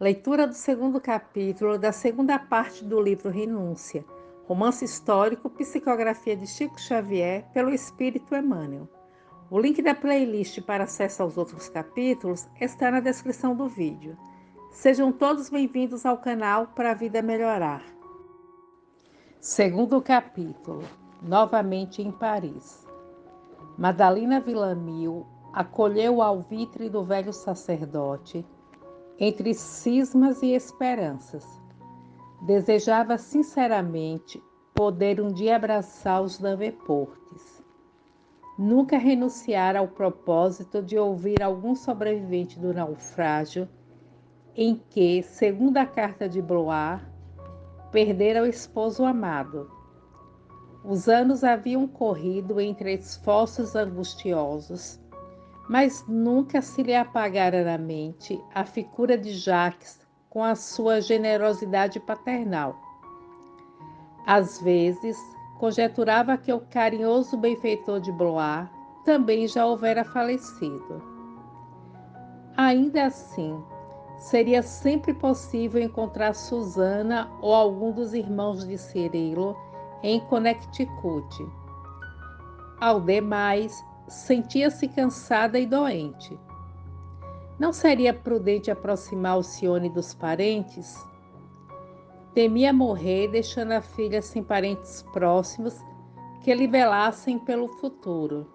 Leitura do segundo capítulo da segunda parte do livro Renúncia, romance histórico, psicografia de Chico Xavier, pelo Espírito Emmanuel. O link da playlist para acesso aos outros capítulos está na descrição do vídeo. Sejam todos bem-vindos ao canal para a vida melhorar. Segundo capítulo, novamente em Paris. Madalena Villamil acolheu o alvitre do velho sacerdote, entre cismas e esperanças. Desejava sinceramente poder um dia abraçar os Davenports. Nunca renunciara ao propósito de ouvir algum sobrevivente do naufrágio em que, segundo a carta de Blois, perdera o esposo amado. Os anos haviam corrido entre esforços angustiosos, mas nunca se lhe apagara na mente a figura de Jacques com a sua generosidade paternal. Às vezes, conjeturava que o carinhoso benfeitor de Blois também já houvera falecido. Ainda assim, seria sempre possível encontrar Susana ou algum dos irmãos de Cirilo em Connecticut. Ao demais, sentia-se cansada e doente. Não seria prudente aproximar Alcione dos parentes? Temia morrer, deixando a filha sem parentes próximos que lhe velassem pelo futuro.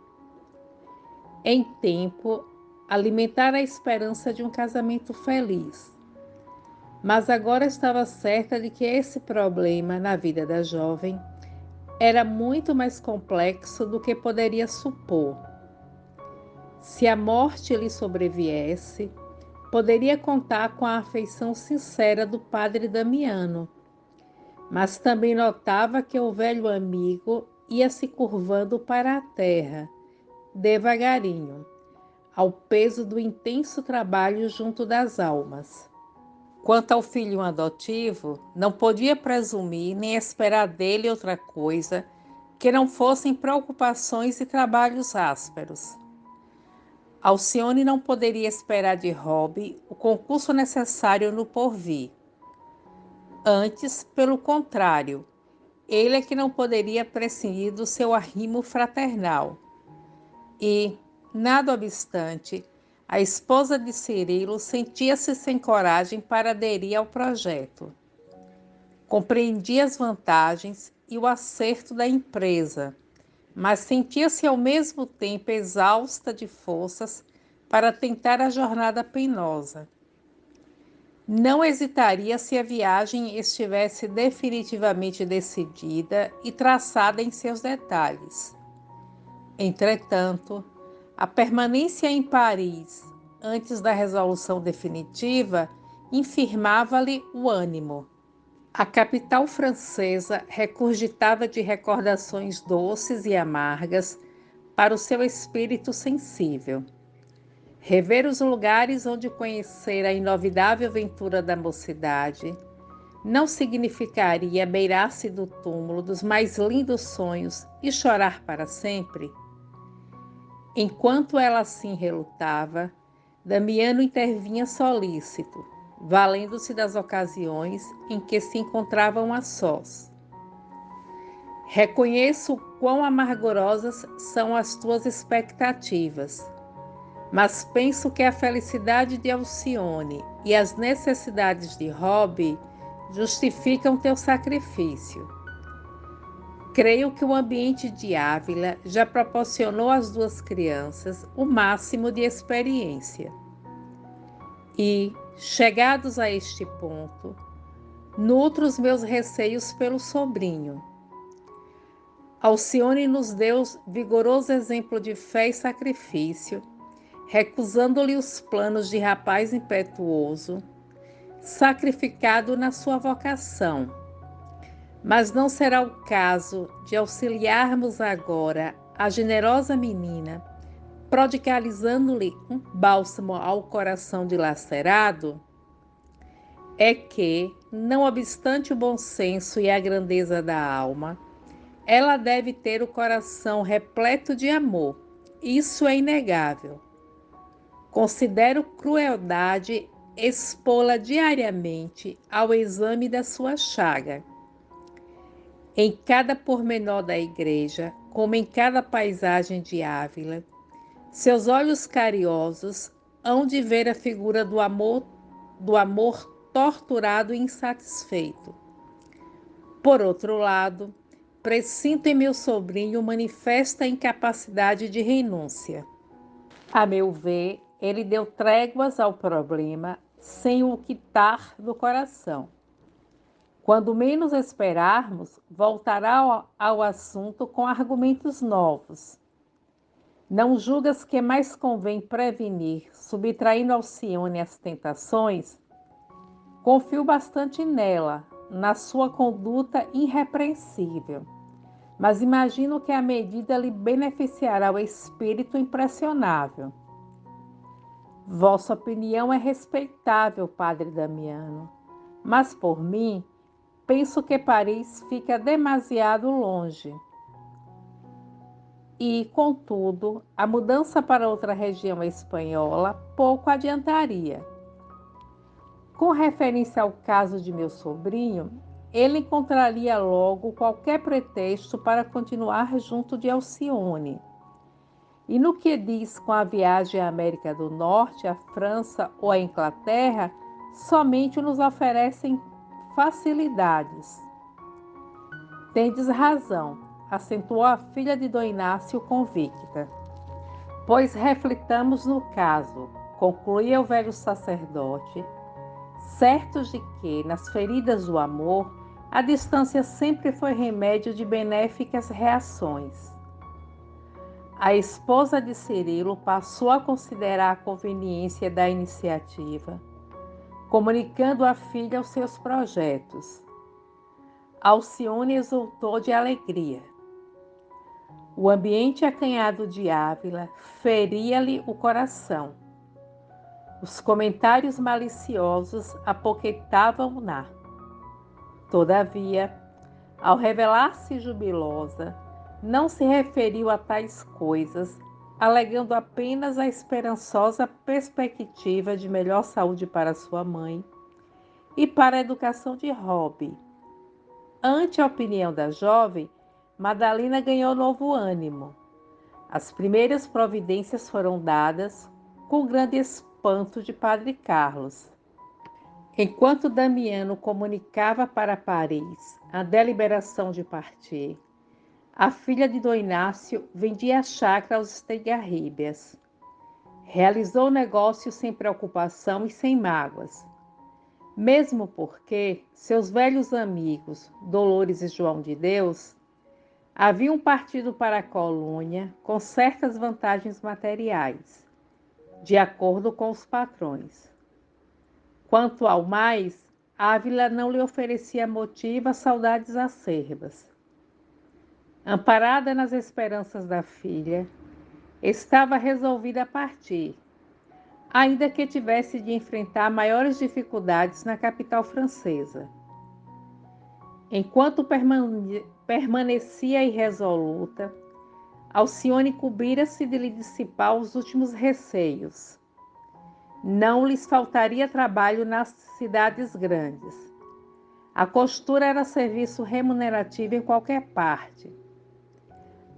Em tempo, alimentara a esperança de um casamento feliz. Mas agora estava certa de que esse problema na vida da jovem era muito mais complexo do que poderia supor. Se a morte lhe sobreviesse, poderia contar com a afeição sincera do padre Damiano, mas também notava que o velho amigo ia se curvando para a terra, devagarinho, ao peso do intenso trabalho junto das almas. Quanto ao filho adotivo, não podia presumir nem esperar dele outra coisa que não fossem preocupações e trabalhos ásperos. Alcione não poderia esperar de Rob o concurso necessário no porvir. Antes, pelo contrário, ele é que não poderia prescindir do seu arrimo fraternal. E, nada obstante, a esposa de Cirilo sentia-se sem coragem para aderir ao projeto. Compreendia as vantagens e o acerto da empresa, mas sentia-se ao mesmo tempo exausta de forças para tentar a jornada penosa. Não hesitaria se a viagem estivesse definitivamente decidida e traçada em seus detalhes. Entretanto, a permanência em Paris, antes da resolução definitiva, infirmava-lhe o ânimo. A capital francesa regurgitava de recordações doces e amargas para o seu espírito sensível. Rever os lugares onde conhecera a inovidável ventura da mocidade não significaria beirar-se do túmulo dos mais lindos sonhos e chorar para sempre? Enquanto ela assim relutava, Damiano intervinha solícito, valendo-se das ocasiões em que se encontravam a sós. Reconheço quão amargurosas são as tuas expectativas, mas penso que a felicidade de Alcione e as necessidades de Rob justificam teu sacrifício. Creio que o ambiente de Ávila já proporcionou às duas crianças o máximo de experiência. E, chegados a este ponto, nutro os meus receios pelo sobrinho. Alcione nos deu vigoroso exemplo de fé e sacrifício, recusando-lhe os planos de rapaz impetuoso, sacrificado na sua vocação. Mas não será o caso de auxiliarmos agora a generosa menina, prodigalizando-lhe um bálsamo ao coração dilacerado? É que, não obstante o bom senso e a grandeza da alma, ela deve ter o coração repleto de amor. Isso é inegável. Considero crueldade expô-la diariamente ao exame da sua chaga. Em cada pormenor da igreja, como em cada paisagem de Ávila, seus olhos cariosos hão de ver a figura do amor torturado e insatisfeito. Por outro lado, presinto em meu sobrinho manifesta incapacidade de renúncia. A meu ver, ele deu tréguas ao problema sem o quitar do coração. Quando menos esperarmos, voltará ao assunto com argumentos novos. Não julgas que mais convém prevenir, subtraindo Alcione às tentações? Confio bastante nela, na sua conduta irrepreensível, mas imagino que a medida lhe beneficiará o espírito impressionável. Vossa opinião é respeitável, padre Damiano, mas por mim, penso que Paris fica demasiado longe. E, contudo, a mudança para outra região espanhola pouco adiantaria. Com referência ao caso de meu sobrinho, ele encontraria logo qualquer pretexto para continuar junto de Alcione. E no que diz com a viagem à América do Norte, à França ou à Inglaterra, somente nos oferecem facilidades. Tendes razão, acentuou a filha de Dom Inácio convicta. Pois reflitamos no caso, concluía o velho sacerdote, certos de que, nas feridas do amor, a distância sempre foi remédio de benéficas reações. A esposa de Cirilo passou a considerar a conveniência da iniciativa, comunicando à filha os seus projetos. Alcione exultou de alegria. O ambiente acanhado de Ávila feria-lhe o coração. Os comentários maliciosos apoquentavam-na. Todavia, ao revelar-se jubilosa, não se referiu a tais coisas, alegando apenas a esperançosa perspectiva de melhor saúde para sua mãe e para a educação de Rob. Ante a opinião da jovem, Madalena ganhou novo ânimo. As primeiras providências foram dadas com grande espanto de Padre Carlos. Enquanto Damiano comunicava para Paris a deliberação de partir, a filha de Dom Inácio vendia a chácara aos Estigarribias. Realizou o negócio sem preocupação e sem mágoas, mesmo porque seus velhos amigos, Dolores e João de Deus, haviam partido para a colônia com certas vantagens materiais, de acordo com os patrões. Quanto ao mais, Ávila não lhe oferecia motivo a saudades acerbas. Amparada nas esperanças da filha, estava resolvida a partir, ainda que tivesse de enfrentar maiores dificuldades na capital francesa. Enquanto permanecia irresoluta, Alcione coubira-se de lhe dissipar os últimos receios. Não lhes faltaria trabalho nas cidades grandes. A costura era serviço remunerativo em qualquer parte.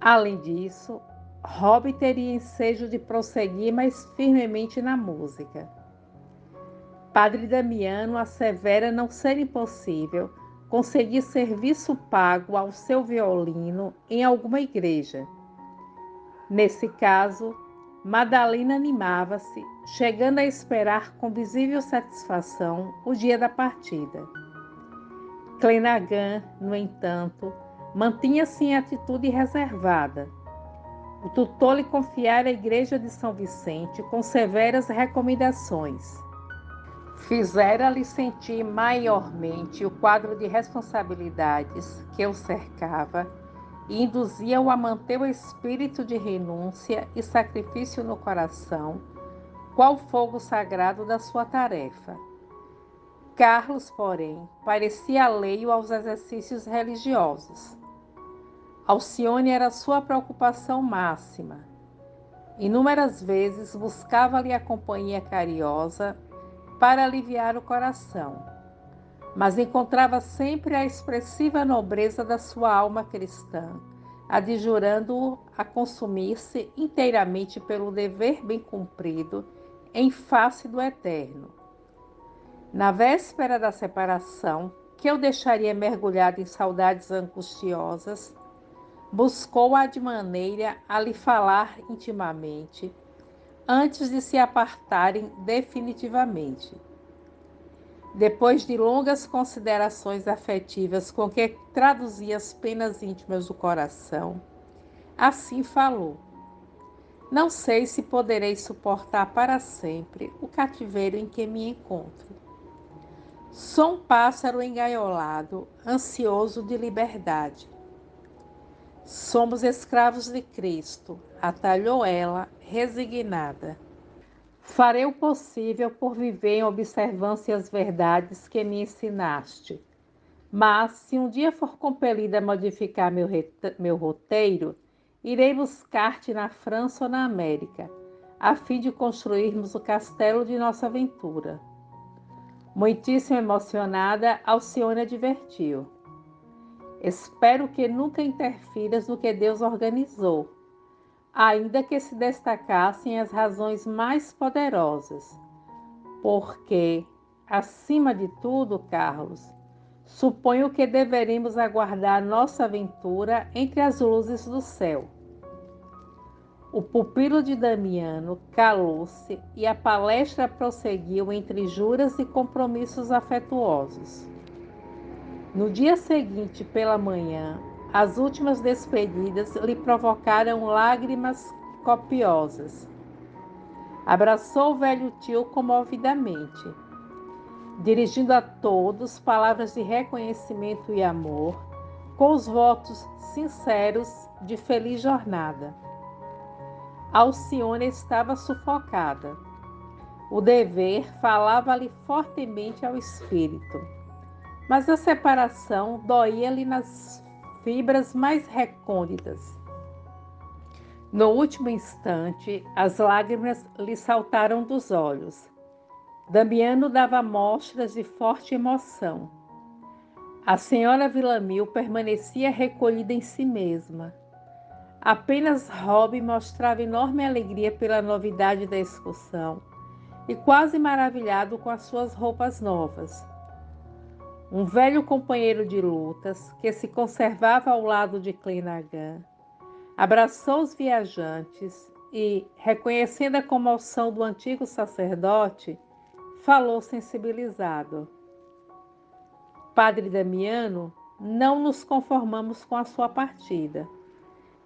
Além disso, Rob teria ensejo de prosseguir mais firmemente na música. Padre Damiano assevera não ser impossível conseguir serviço pago ao seu violino em alguma igreja. Nesse caso, Madalena animava-se, chegando a esperar com visível satisfação o dia da partida. Clenaghan, no entanto, mantinha-se em atitude reservada. O tutor lhe confiara a igreja de São Vicente com severas recomendações. Fizera-lhe sentir maiormente o quadro de responsabilidades que o cercava e induzia-o a manter o espírito de renúncia e sacrifício no coração, qual fogo sagrado da sua tarefa. Carlos, porém, parecia alheio aos exercícios religiosos. Alcione era sua preocupação máxima. Inúmeras vezes buscava-lhe a companhia carinhosa para aliviar o coração, mas encontrava sempre a expressiva nobreza da sua alma cristã, adjurando-o a consumir-se inteiramente pelo dever bem cumprido em face do Eterno. Na véspera da separação, que eu deixaria mergulhado em saudades angustiosas, buscou-a de maneira a lhe falar intimamente, antes de se apartarem definitivamente. Depois de longas considerações afetivas com que traduzia as penas íntimas do coração, assim falou: Não sei se poderei suportar para sempre o cativeiro em que me encontro. Sou um pássaro engaiolado, ansioso de liberdade. Somos escravos de Cristo, atalhou ela, resignada. Farei o possível por viver em observância às verdades que me ensinaste. Mas, se um dia for compelida a modificar meu roteiro, irei buscar-te na França ou na América, a fim de construirmos o castelo de nossa aventura. Muitíssimo emocionada, Alcione advertiu: Espero que nunca interfiras no que Deus organizou, ainda que se destacassem as razões mais poderosas. Porque, acima de tudo, Carlos, suponho que deveríamos aguardar nossa aventura entre as luzes do céu. O pupilo de Damiano calou-se e a palestra prosseguiu entre juras e compromissos afetuosos. No dia seguinte, pela manhã, as últimas despedidas lhe provocaram lágrimas copiosas. Abraçou o velho tio comovidamente, dirigindo a todos palavras de reconhecimento e amor, com os votos sinceros de feliz jornada. Alcione estava sufocada. O dever falava-lhe fortemente ao espírito, mas a separação doía-lhe nas fibras mais recônditas. No último instante, as lágrimas lhe saltaram dos olhos. Damiano dava mostras de forte emoção. A senhora Villamil permanecia recolhida em si mesma. Apenas Rob mostrava enorme alegria pela novidade da excursão e quase maravilhado com as suas roupas novas. Um velho companheiro de lutas, que se conservava ao lado de Clenargan, abraçou os viajantes e, reconhecendo a comoção do antigo sacerdote, falou sensibilizado: Padre Damiano, não nos conformamos com a sua partida,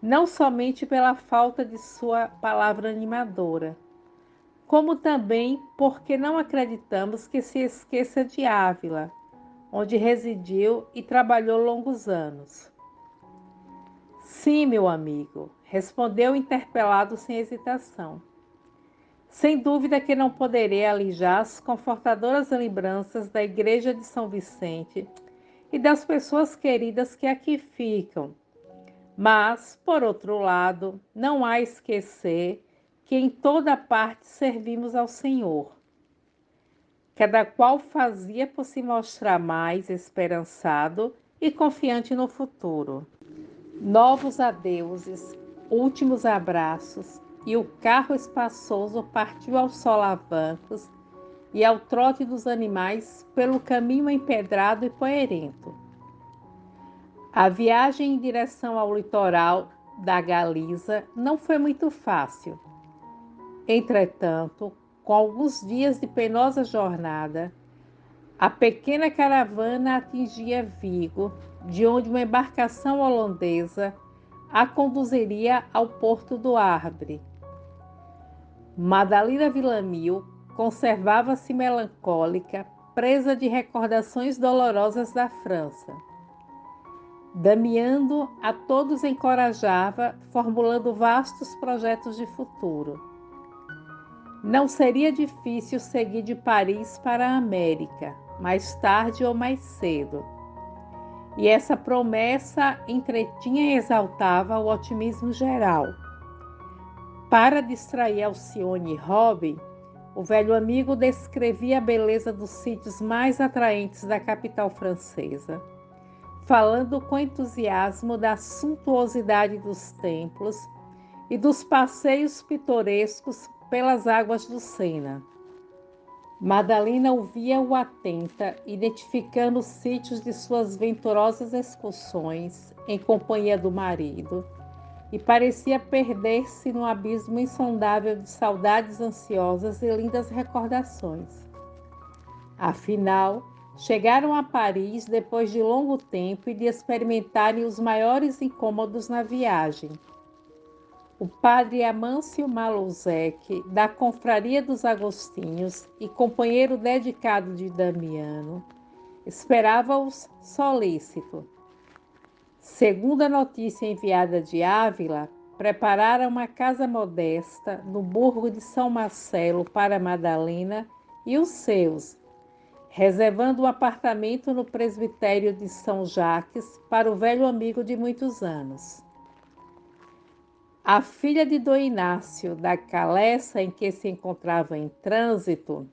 não somente pela falta de sua palavra animadora, como também porque não acreditamos que se esqueça de Ávila, onde residiu e trabalhou longos anos. Sim, meu amigo, respondeu interpelado sem hesitação. Sem dúvida que não poderei alijar as confortadoras lembranças da Igreja de São Vicente e das pessoas queridas que aqui ficam. Mas, por outro lado, não há esquecer que em toda parte servimos ao Senhor. Cada qual fazia por se mostrar mais esperançado e confiante no futuro. Novos adeuses, últimos abraços, e o carro espaçoso partiu aos solavancos e ao trote dos animais pelo caminho empedrado e poeirento. A viagem em direção ao litoral da Galiza não foi muito fácil. Entretanto, com alguns dias de penosa jornada, a pequena caravana atingia Vigo, de onde uma embarcação holandesa a conduziria ao porto do Arbre. Madalena Villamil conservava-se melancólica, presa de recordações dolorosas da França. Damiano a todos encorajava, formulando vastos projetos de futuro. Não seria difícil seguir de Paris para a América, mais tarde ou mais cedo. E essa promessa entretinha e exaltava o otimismo geral. Para distrair Alcione e Rob, o velho amigo descrevia a beleza dos sítios mais atraentes da capital francesa, falando com entusiasmo da suntuosidade dos templos e dos passeios pitorescos pelas águas do Sena. Madalena ouvia-o atenta, identificando os sítios de suas venturosas excursões em companhia do marido, e parecia perder-se num abismo insondável de saudades ansiosas e lindas recordações. Afinal, chegaram a Paris depois de longo tempo e de experimentarem os maiores incômodos na viagem. O padre Amâncio Maluzek, da Confraria dos Agostinhos e companheiro dedicado de Damiano, esperava-os solícito. Segundo a notícia enviada de Ávila, preparara uma casa modesta no burgo de São Marcelo para Madalena e os seus, reservando um apartamento no presbitério de São Jacques para o velho amigo de muitos anos. A filha de Dom Inácio, da Caleça em que se encontrava em trânsito,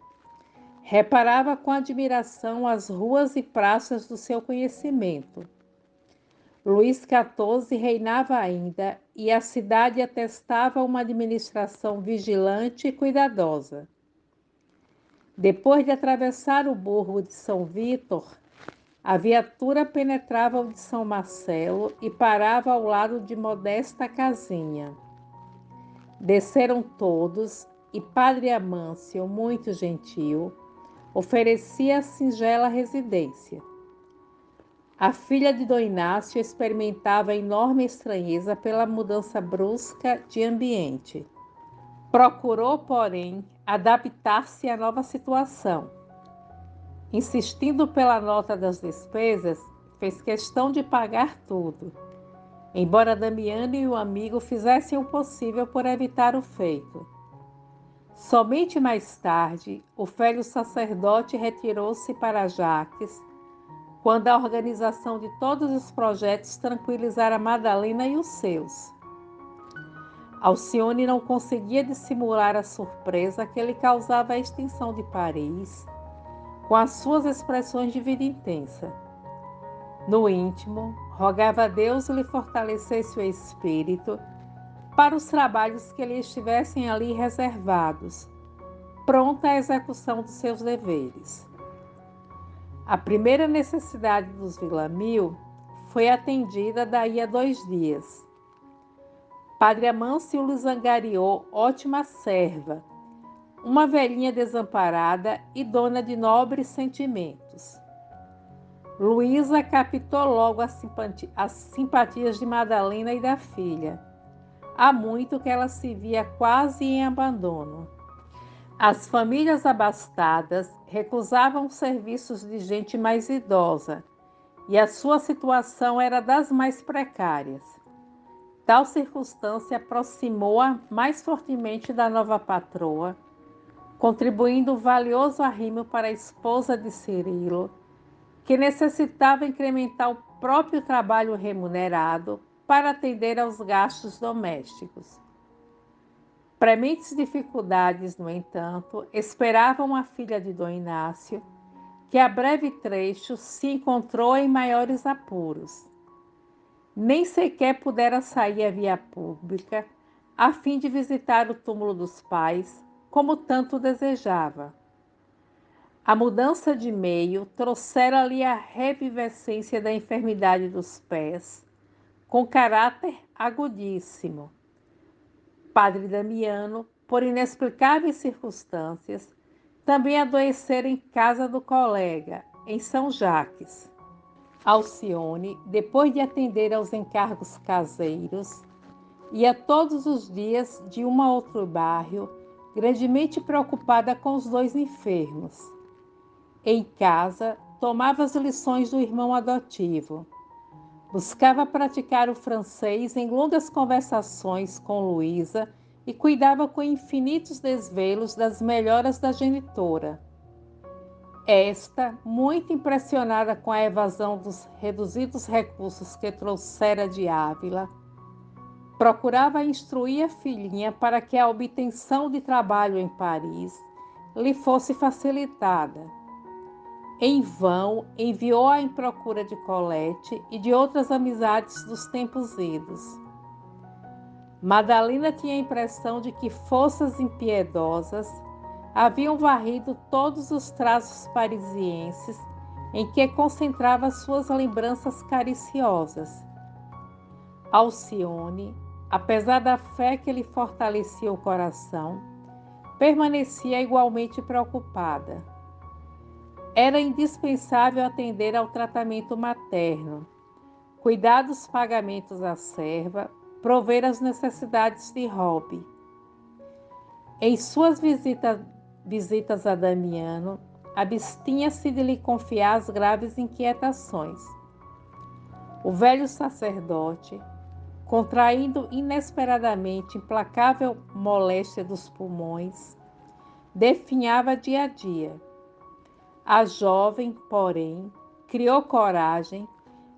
reparava com admiração as ruas e praças do seu conhecimento. Luís XIV reinava ainda e a cidade atestava uma administração vigilante e cuidadosa. Depois de atravessar o burgo de São Vítor, a viatura penetrava o de São Marcelo e parava ao lado de modesta casinha. Desceram todos e Padre Amâncio, muito gentil, oferecia a singela residência. A filha de Dom Inácio experimentava enorme estranheza pela mudança brusca de ambiente. Procurou, porém, adaptar-se à nova situação. Insistindo pela nota das despesas, fez questão de pagar tudo, embora Damiano e o amigo fizessem o possível por evitar o feito. Somente mais tarde, o velho sacerdote retirou-se para Jacques, quando a organização de todos os projetos tranquilizara Madalena e os seus. Alcione não conseguia dissimular a surpresa que lhe causava a extinção de Paris, com as suas expressões de vida intensa. No íntimo, rogava a Deus lhe fortalecesse o espírito para os trabalhos que lhe estivessem ali reservados, pronta à execução dos seus deveres. A primeira necessidade dos Villamil foi atendida daí a 2 dias. Padre Amâncio lhes angariou ótima serva, uma velhinha desamparada e dona de nobres sentimentos. Luísa captou logo as simpatias de Madalena e da filha. Há muito que ela se via quase em abandono. As famílias abastadas recusavam serviços de gente mais idosa, e a sua situação era das mais precárias. Tal circunstância aproximou-a mais fortemente da nova patroa, contribuindo valioso arrimo para a esposa de Cirilo, que necessitava incrementar o próprio trabalho remunerado para atender aos gastos domésticos. Prementes dificuldades, no entanto, esperavam a filha de Dom Inácio, que a breve trecho se encontrou em maiores apuros. Nem sequer pudera sair à via pública, a fim de visitar o túmulo dos pais, como tanto desejava. A mudança de meio trouxera-lhe a revivescência da enfermidade dos pés, com caráter agudíssimo. Padre Damiano, por inexplicáveis circunstâncias, também adoecera em casa do colega, em São Jacques. Alcione, depois de atender aos encargos caseiros, ia todos os dias de um a outro bairro, grandemente preocupada com os 2 enfermos. Em casa, tomava as lições do irmão adotivo. Buscava praticar o francês em longas conversações com Luísa e cuidava com infinitos desvelos das melhoras da genitora. Esta, muito impressionada com a evasão dos reduzidos recursos que trouxera de Ávila, procurava instruir a filhinha para que a obtenção de trabalho em Paris lhe fosse facilitada. Em vão, enviou-a em procura de Colette e de outras amizades dos tempos idos. Madalena tinha a impressão de que forças impiedosas haviam varrido todos os traços parisienses em que concentrava suas lembranças cariciosas. Alcione, apesar da fé que lhe fortalecia o coração, permanecia igualmente preocupada. Era indispensável atender ao tratamento materno, cuidar dos pagamentos à serva, prover as necessidades de Rob. Em suas visitas a Damiano, abstinha-se de lhe confiar as graves inquietações. O velho sacerdote, contraindo inesperadamente implacável moléstia dos pulmões, definhava dia a dia. A jovem, porém, criou coragem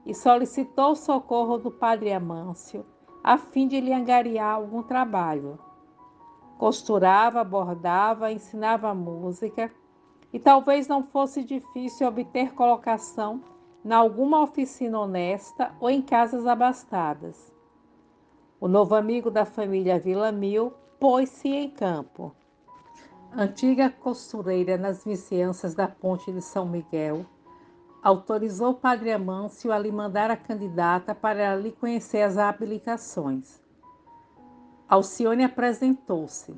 e solicitou o socorro do padre Amâncio, a fim de lhe angariar algum trabalho. Costurava, bordava, ensinava música, e talvez não fosse difícil obter colocação em alguma oficina honesta ou em casas abastadas. O novo amigo da família Villamil pôs-se em campo. Antiga costureira nas vizinhanças da Ponte de São Miguel, autorizou o padre Amâncio a lhe mandar a candidata para lhe conhecer as habilitações. Alcione apresentou-se.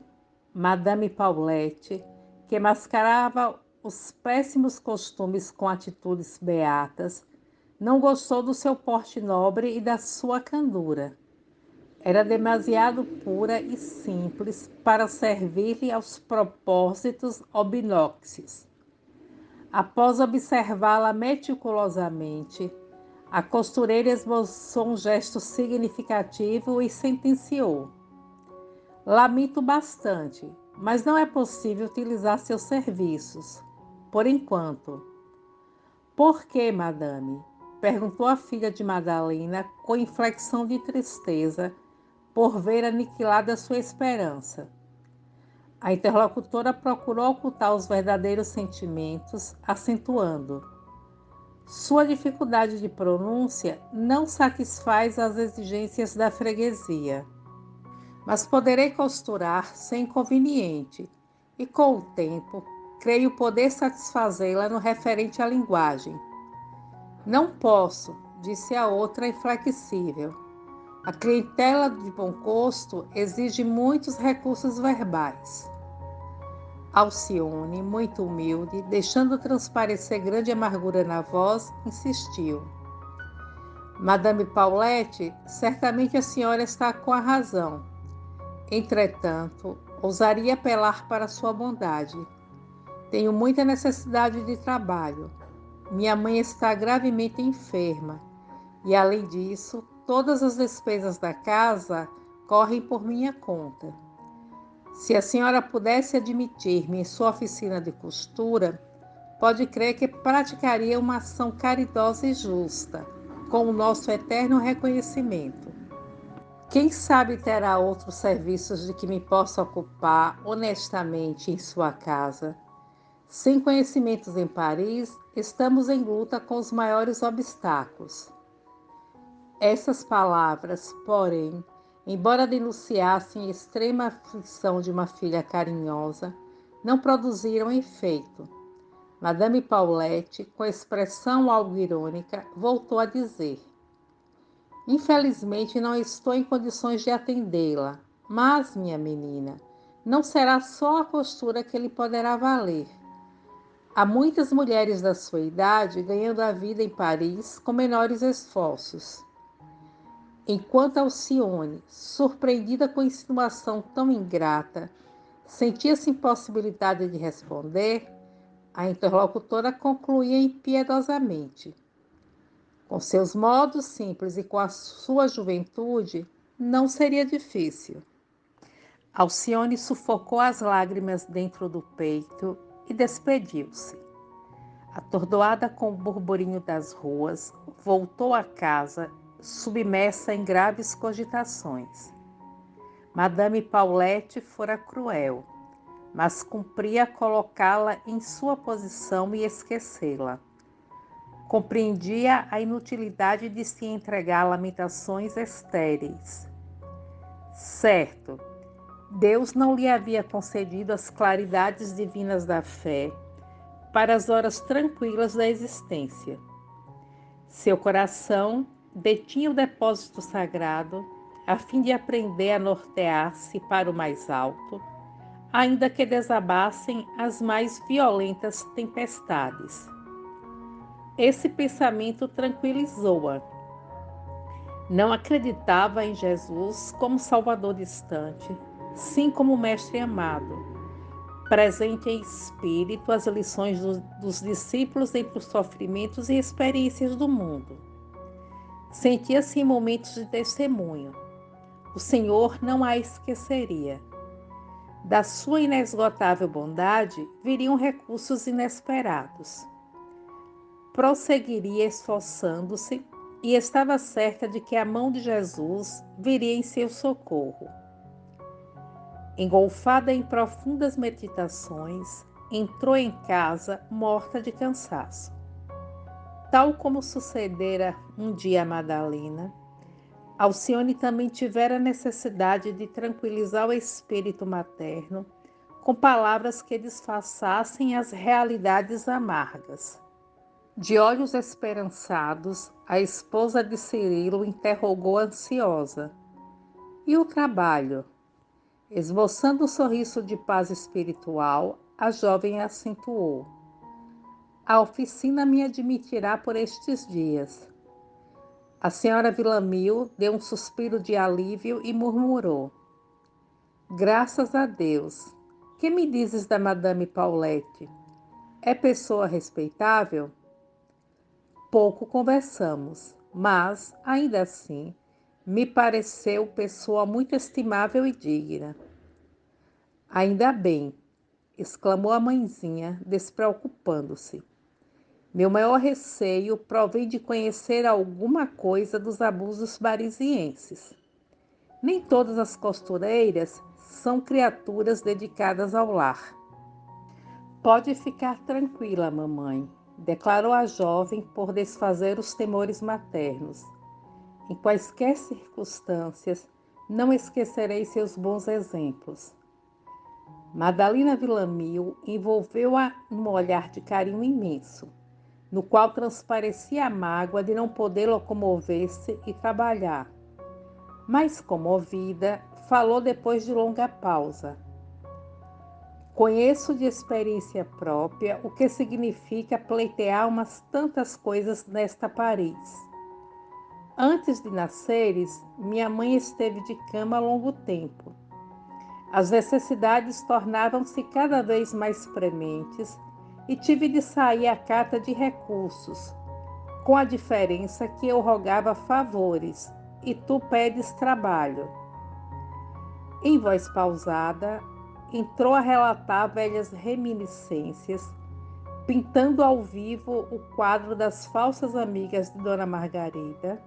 Madame Paulette, que mascarava os péssimos costumes com atitudes beatas, não gostou do seu porte nobre e da sua candura. Era demasiado pura e simples para servir-lhe aos propósitos obnoxes. Após observá-la meticulosamente, a costureira esboçou um gesto significativo e sentenciou: "Lamento bastante, mas não é possível utilizar seus serviços, por enquanto." "Por quê, madame?" perguntou a filha de Madalena com inflexão de tristeza, por ver aniquilada sua esperança. A interlocutora procurou ocultar os verdadeiros sentimentos, acentuando: "Sua dificuldade de pronúncia não satisfaz as exigências da freguesia, mas poderei costurar sem inconveniente, e com o tempo, creio poder satisfazê-la no referente à linguagem." "Não posso", disse a outra inflexível. "A clientela de bom gosto exige muitos recursos verbais." Alcione, muito humilde, deixando transparecer grande amargura na voz, insistiu: "Madame Paulette, certamente a senhora está com a razão. Entretanto, ousaria apelar para sua bondade. Tenho muita necessidade de trabalho. Minha mãe está gravemente enferma e, além disso, todas as despesas da casa correm por minha conta. Se a senhora pudesse admitir-me em sua oficina de costura, pode crer que praticaria uma ação caridosa e justa, com o nosso eterno reconhecimento. Quem sabe terá outros serviços de que me possa ocupar honestamente em sua casa. Sem conhecimentos em Paris, estamos em luta com os maiores obstáculos." Essas palavras, porém, embora denunciassem a extrema aflição de uma filha carinhosa, não produziram efeito. Madame Paulette, com expressão algo irônica, voltou a dizer: "Infelizmente não estou em condições de atendê-la, mas, minha menina, não será só a costura que lhe poderá valer. Há muitas mulheres da sua idade ganhando a vida em Paris com menores esforços." Enquanto Alcione, surpreendida com a insinuação tão ingrata, sentia-se impossibilitada de responder, a interlocutora concluía impiedosamente: "Com seus modos simples e com a sua juventude, não seria difícil." Alcione sufocou as lágrimas dentro do peito e despediu-se. Atordoada com o burburinho das ruas, voltou a casa, submersa em graves cogitações. Madame Paulette fora cruel. mas cumpria colocá-la em sua posição e esquecê-la. Compreendia a inutilidade de se entregar a lamentações estéreis. Certo, Deus não lhe havia concedido as claridades divinas da fé para as horas tranquilas da existência. Seu coração detinha o depósito sagrado a fim de aprender a nortear-se para o mais alto, ainda que desabassem as mais violentas tempestades. Esse pensamento tranquilizou-a. Não acreditava em Jesus como Salvador distante, sim como Mestre amado, presente em espírito as lições dos discípulos entre os sofrimentos e experiências do mundo. Sentia-se em momentos de testemunho. O Senhor não a esqueceria. Da sua inesgotável bondade viriam recursos inesperados. Prosseguiria esforçando-se e estava certa de que a mão de Jesus viria em seu socorro. Engolfada em profundas meditações, entrou em casa morta de cansaço. Tal como sucedera um dia a Madalena, Alcione também tivera necessidade de tranquilizar o espírito materno com palavras que disfarçassem as realidades amargas. De olhos esperançados, a esposa de Cirilo interrogou ansiosa: "E o trabalho?" Esboçando um sorriso de paz espiritual, a jovem acentuou: "A oficina me admitirá por estes dias." A senhora Villamil deu um suspiro de alívio e murmurou: "Graças a Deus. Que me dizes da Madame Paulette? É pessoa respeitável?" "Pouco conversamos, mas, ainda assim, me pareceu pessoa muito estimável e digna." "Ainda bem", exclamou a mãezinha, despreocupando-se. "Meu maior receio provém de conhecer alguma coisa dos abusos parisienses. Nem todas as costureiras são criaturas dedicadas ao lar." "Pode ficar tranquila, mamãe", declarou a jovem por desfazer os temores maternos. "Em quaisquer circunstâncias, não esquecerei seus bons exemplos." Madalena Villamil envolveu-a num olhar de carinho imenso, no qual transparecia a mágoa de não poder locomover-se e trabalhar. Mas, comovida, falou depois de longa pausa: "Conheço de experiência própria o que significa pleitear umas tantas coisas nesta Paris. Antes de nasceres, minha mãe esteve de cama há longo tempo. As necessidades tornavam-se cada vez mais prementes e tive de sair à cata de recursos, com a diferença que eu rogava favores e tu pedes trabalho." Em voz pausada, entrou a relatar velhas reminiscências, pintando ao vivo o quadro das falsas amigas de Dona Margarida,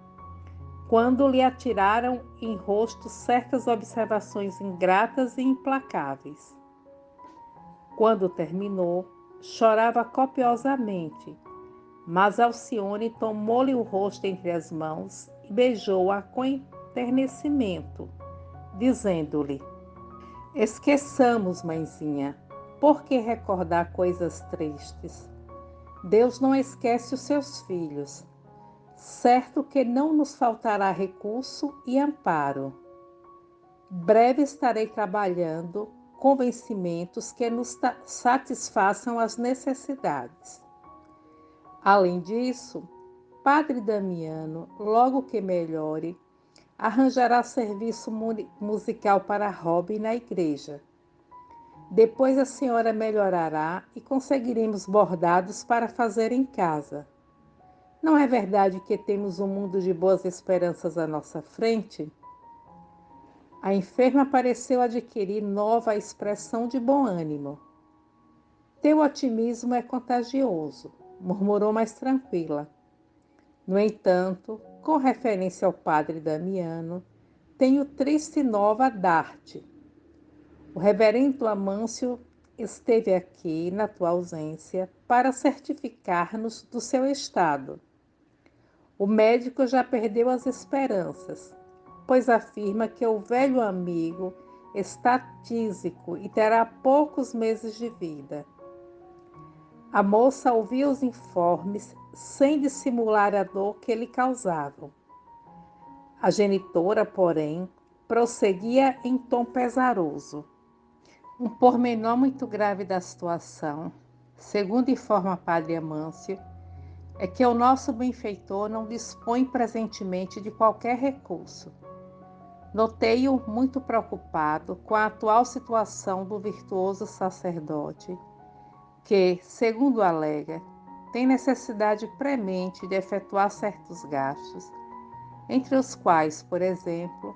quando lhe atiraram em rosto certas observações ingratas e implacáveis. Quando terminou, chorava copiosamente, mas Alcione tomou-lhe o rosto entre as mãos e beijou-a com enternecimento, dizendo-lhe: "Esqueçamos, mãezinha, por que recordar coisas tristes? Deus não esquece os seus filhos. Certo que não nos faltará recurso e amparo. Breve estarei trabalhando com vencimentos que nos satisfaçam as necessidades. Além disso, Padre Damiano, logo que melhore, arranjará serviço musical para Robin na igreja. Depois a senhora melhorará e conseguiremos bordados para fazer em casa. Não é verdade que temos um mundo de boas esperanças à nossa frente?" A enferma pareceu adquirir nova expressão de bom ânimo. "Teu otimismo é contagioso", murmurou mais tranquila. "No entanto, com referência ao padre Damiano, tenho triste nova a dar-te. O reverendo Amâncio esteve aqui na tua ausência para certificar-nos do seu estado. O médico já perdeu as esperanças, pois afirma que o velho amigo está tísico e terá poucos meses de vida. A moça ouvia os informes sem dissimular a dor que lhe causavam. A genitora, porém, prosseguia em tom pesaroso. Um pormenor muito grave da situação, segundo informa Padre Amâncio, é que o nosso benfeitor não dispõe presentemente de qualquer recurso. Notei-o muito preocupado com a atual situação do virtuoso sacerdote, que, segundo alega, tem necessidade premente de efetuar certos gastos, entre os quais, por exemplo,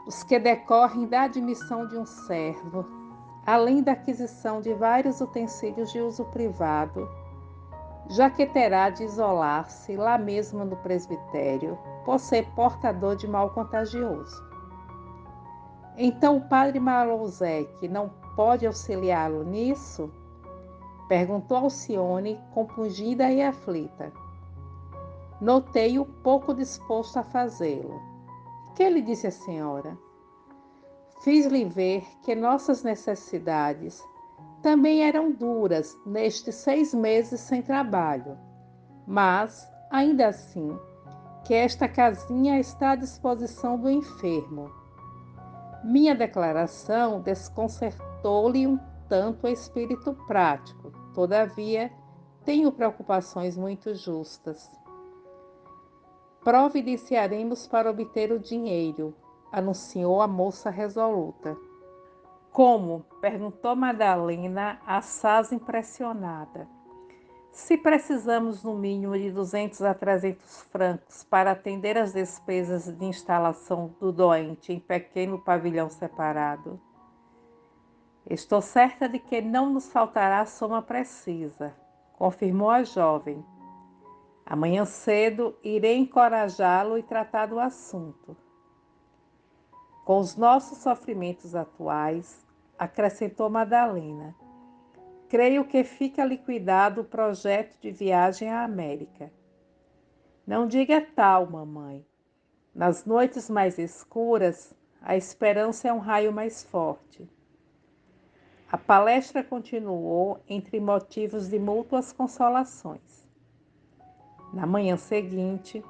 os que decorrem da admissão de um servo, além da aquisição de vários utensílios de uso privado, já que terá de isolar-se lá mesmo no presbitério, por ser portador de mal contagioso. Então o padre Malouzek não pode auxiliá-lo nisso? Perguntou Alcione, compungida e aflita. Notei-o pouco disposto a fazê-lo. Que lhe disse a senhora? Fiz-lhe ver que nossas necessidades também eram duras nestes 6 meses sem trabalho, mas, ainda assim, que esta casinha está à disposição do enfermo. Minha declaração desconcertou-lhe um tanto o espírito prático, todavia, tenho preocupações muito justas. Providenciaremos para obter o dinheiro, anunciou a moça resoluta. Como? Perguntou Madalena, assaz impressionada. Se precisamos no mínimo de 200 a 300 francos para atender as despesas de instalação do doente em pequeno pavilhão separado, estou certa de que não nos faltará a soma precisa, confirmou a jovem. Amanhã cedo irei encorajá-lo e tratar do assunto. Com os nossos sofrimentos atuais, acrescentou Madalena, creio que fica liquidado o projeto de viagem à América. Não diga tal, mamãe. Nas noites mais escuras, a esperança é um raio mais forte. A palestra continuou entre motivos de mútuas consolações. Na manhã seguinte,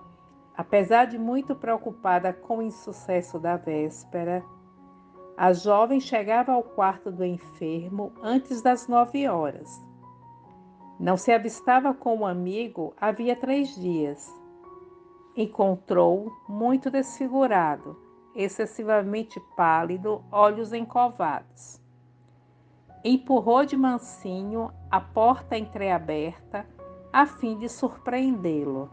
apesar de muito preocupada com o insucesso da véspera, a jovem chegava ao quarto do enfermo antes das 9 horas. Não se avistava com o amigo havia 3 dias. Encontrou-o muito desfigurado, excessivamente pálido, olhos encovados. Empurrou de mansinho a porta entreaberta, a fim de surpreendê-lo.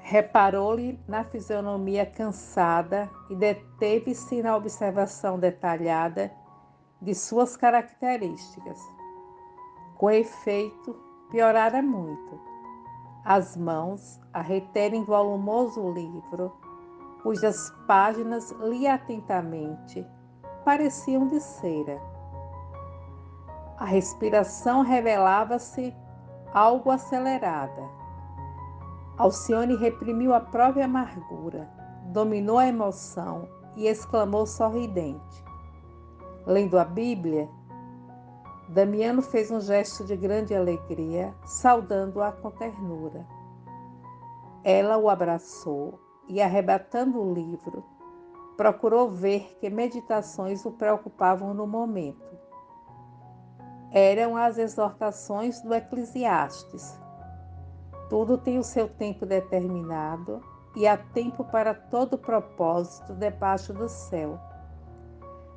Reparou-lhe na fisionomia cansada e deteve-se na observação detalhada de suas características. Com efeito, piorara muito. As mãos a reterem volumoso livro, cujas páginas lia atentamente, pareciam de cera. A respiração revelava-se algo acelerada. Alcione reprimiu a própria amargura, dominou a emoção e exclamou sorridente. Lendo a Bíblia, Damiano fez um gesto de grande alegria, saudando-a com ternura. Ela o abraçou e, arrebatando o livro, procurou ver que meditações o preocupavam no momento. Eram as exortações do Eclesiastes. Tudo tem o seu tempo determinado e há tempo para todo propósito debaixo do céu.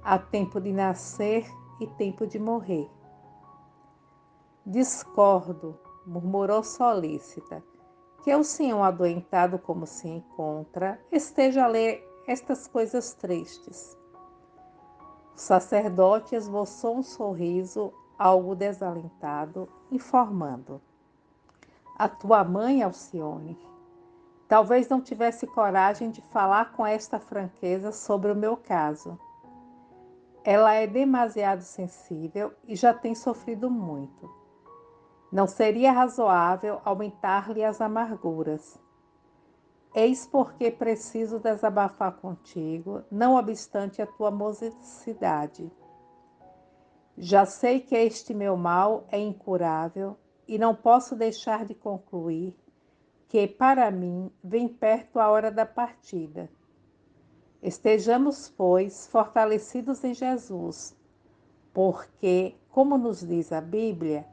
Há tempo de nascer e tempo de morrer. Discordo, murmurou solícita, que o senhor adoentado como se encontra esteja a ler estas coisas tristes. O sacerdote esboçou um sorriso, algo desalentado, informando. A tua mãe, Alcione, talvez não tivesse coragem de falar com esta franqueza sobre o meu caso. Ela é demasiado sensível e já tem sofrido muito. Não seria razoável aumentar-lhe as amarguras. Eis porque preciso desabafar contigo, não obstante a tua mocidade. Já sei que este meu mal é incurável e não posso deixar de concluir que, para mim, vem perto a hora da partida. Estejamos, pois, fortalecidos em Jesus, porque, como nos diz a Bíblia,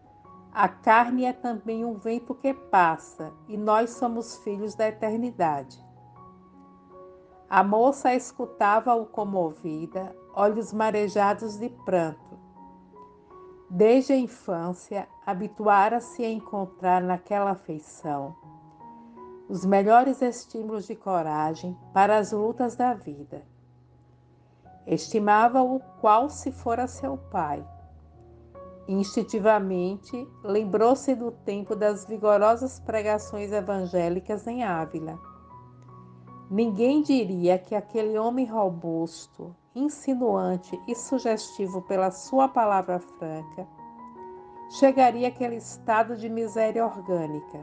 a carne é também um vento que passa e nós somos filhos da eternidade. A moça escutava-o comovida, olhos marejados de pranto. Desde a infância, habituara-se a encontrar naquela afeição os melhores estímulos de coragem para as lutas da vida. Estimava-o qual se fora seu pai. Instintivamente, lembrou-se do tempo das vigorosas pregações evangélicas em Ávila. Ninguém diria que aquele homem robusto, insinuante e sugestivo pela sua palavra franca, chegaria àquele estado de miséria orgânica.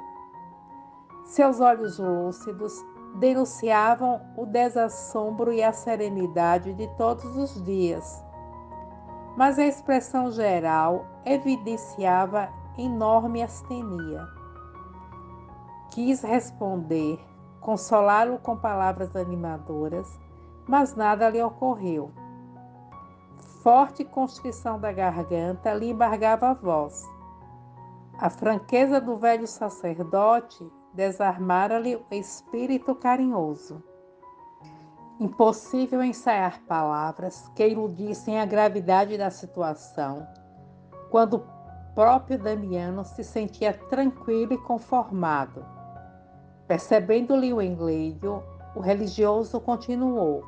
Seus olhos lúcidos denunciavam o desassombro e a serenidade de todos os dias, mas a expressão geral evidenciava enorme astenia. Quis responder, consolá-lo com palavras animadoras, mas nada lhe ocorreu. Forte constrição da garganta lhe embargava a voz. A franqueza do velho sacerdote desarmara-lhe o espírito carinhoso. Impossível ensaiar palavras que iludissem a gravidade da situação, quando o próprio Damiano se sentia tranquilo e conformado. Percebendo-lhe o enleio, o religioso continuou: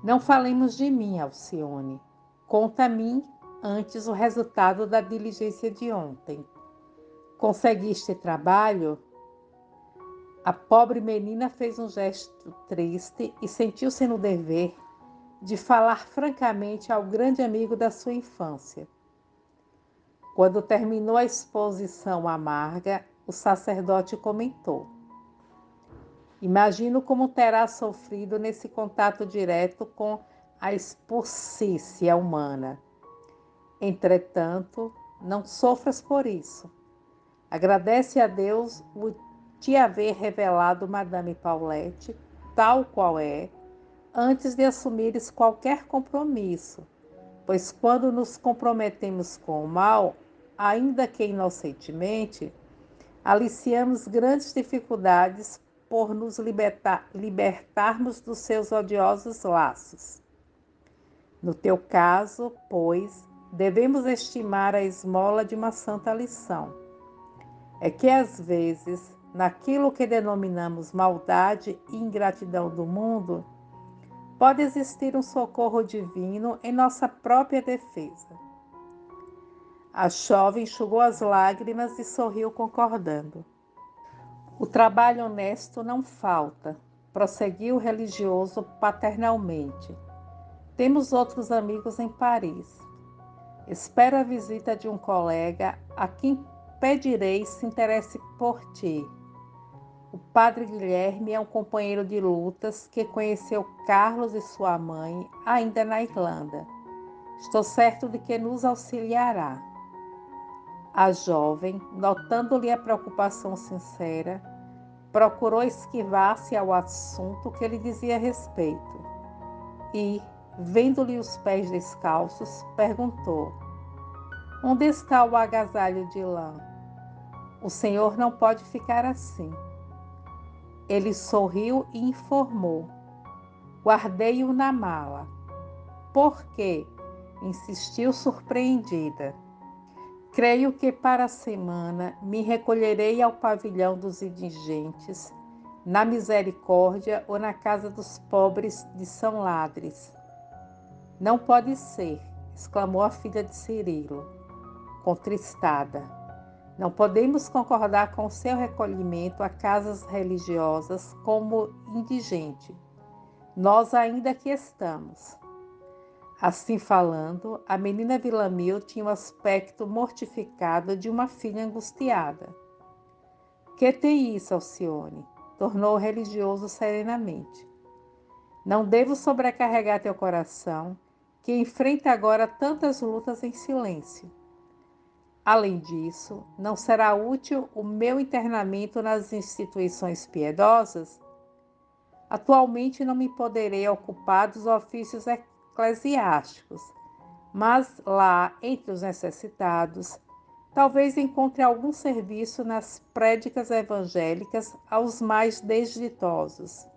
Não falemos de mim, Alcione. Conta-me antes o resultado da diligência de ontem. Conseguiste trabalho? A pobre menina fez um gesto triste e sentiu-se no dever de falar francamente ao grande amigo da sua infância. Quando terminou a exposição amarga, o sacerdote comentou: Imagino como terá sofrido nesse contato direto com a expulsícia humana. Entretanto, não sofras por isso. Agradece a Deus o te haver revelado Madame Paulette, tal qual é, antes de assumires qualquer compromisso, pois quando nos comprometemos com o mal, ainda que inocentemente, aliciamos grandes dificuldades por nos libertarmos dos seus odiosos laços. No teu caso, pois, devemos estimar a esmola de uma santa lição. É que, às vezes, naquilo que denominamos maldade e ingratidão do mundo, pode existir um socorro divino em nossa própria defesa. A jovem enxugou as lágrimas e sorriu concordando. O trabalho honesto não falta, prosseguiu o religioso paternalmente. Temos outros amigos em Paris. Espero a visita de um colega a quem pedirei se interesse por ti. O padre Guilherme é um companheiro de lutas que conheceu Carlos e sua mãe ainda na Irlanda. Estou certo de que nos auxiliará. A jovem, notando-lhe a preocupação sincera, procurou esquivar-se ao assunto que lhe dizia respeito e, vendo-lhe os pés descalços, perguntou: Onde está o agasalho de lã? O senhor não pode ficar assim. Ele sorriu e informou: Guardei-o na mala. Por quê? Insistiu surpreendida. Creio que para a semana me recolherei ao pavilhão dos indigentes, na Misericórdia ou na casa dos pobres de São Ladres. Não pode ser, exclamou a filha de Cirilo, contristada. Não podemos concordar com seu recolhimento a casas religiosas como indigente. Nós ainda aqui estamos. Assim falando, a menina Villamil tinha o aspecto mortificado de uma filha angustiada. Que tem isso, Alcione? Tornou o religioso serenamente. Não devo sobrecarregar teu coração, que enfrenta agora tantas lutas em silêncio. Além disso, não será útil o meu internamento nas instituições piedosas? Atualmente não me poderei ocupar dos ofícios eclesiásticos, mas lá, entre os necessitados, talvez encontre algum serviço nas prédicas evangélicas aos mais desditosos.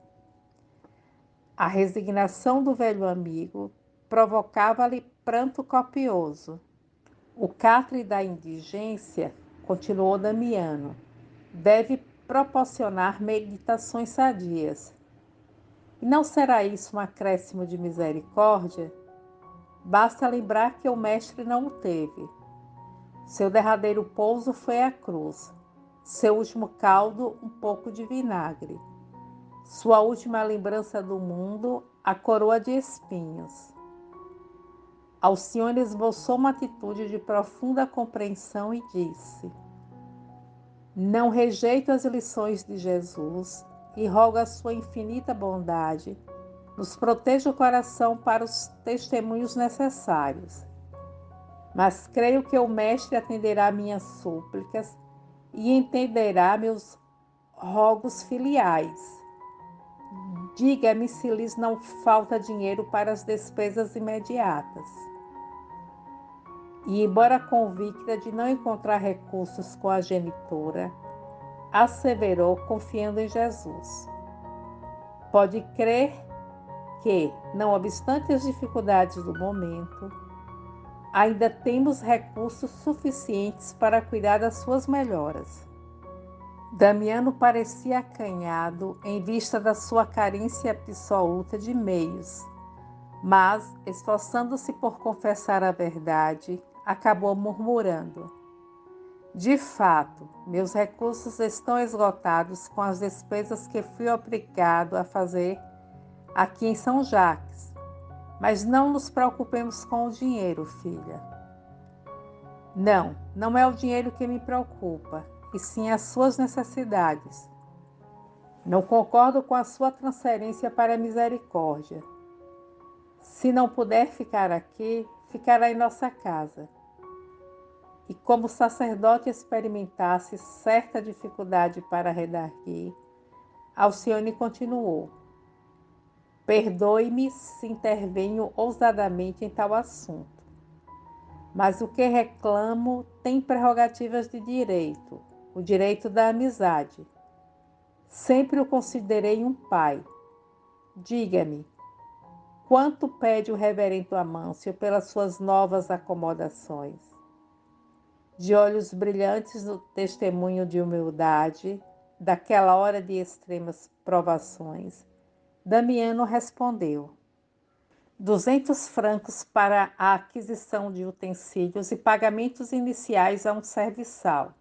A resignação do velho amigo provocava-lhe pranto copioso. O catre da indigência, continuou Damiano, deve proporcionar meditações sadias. E não será isso um acréscimo de misericórdia? Basta lembrar que o mestre não o teve. Seu derradeiro pouso foi a cruz, seu último caldo um pouco de vinagre, sua última lembrança do mundo a coroa de espinhos. Alcione esboçou uma atitude de profunda compreensão e disse: Não rejeito as lições de Jesus e rogo a sua infinita bondade nos proteja o coração para os testemunhos necessários. Mas creio que o Mestre atenderá minhas súplicas e entenderá meus rogos filiais. Diga-me se lhes não falta dinheiro para as despesas imediatas. E, embora convicta de não encontrar recursos com a genitora, asseverou confiando em Jesus. Pode crer que, não obstante as dificuldades do momento, ainda temos recursos suficientes para cuidar das suas melhoras. Damiano parecia acanhado em vista da sua carência absoluta de meios, mas, esforçando-se por confessar a verdade, acabou murmurando: De fato, meus recursos estão esgotados com as despesas que fui obrigado a fazer aqui em São Jacques. Mas não nos preocupemos com o dinheiro, filha. Não, não é o dinheiro que me preocupa, e sim as suas necessidades. Não concordo com a sua transferência para a misericórdia. Se não puder ficar aqui, ficará em nossa casa. E como o sacerdote experimentasse certa dificuldade para redarguir, Alcione continuou: Perdoe-me se intervenho ousadamente em tal assunto, mas o que reclamo tem prerrogativas de direito, o direito da amizade. Sempre o considerei um pai. Diga-me, quanto pede o reverendo Amâncio pelas suas novas acomodações? De olhos brilhantes no testemunho de humildade, daquela hora de extremas provações, Damiano respondeu: 200 francos para a aquisição de utensílios e pagamentos iniciais a um serviçal.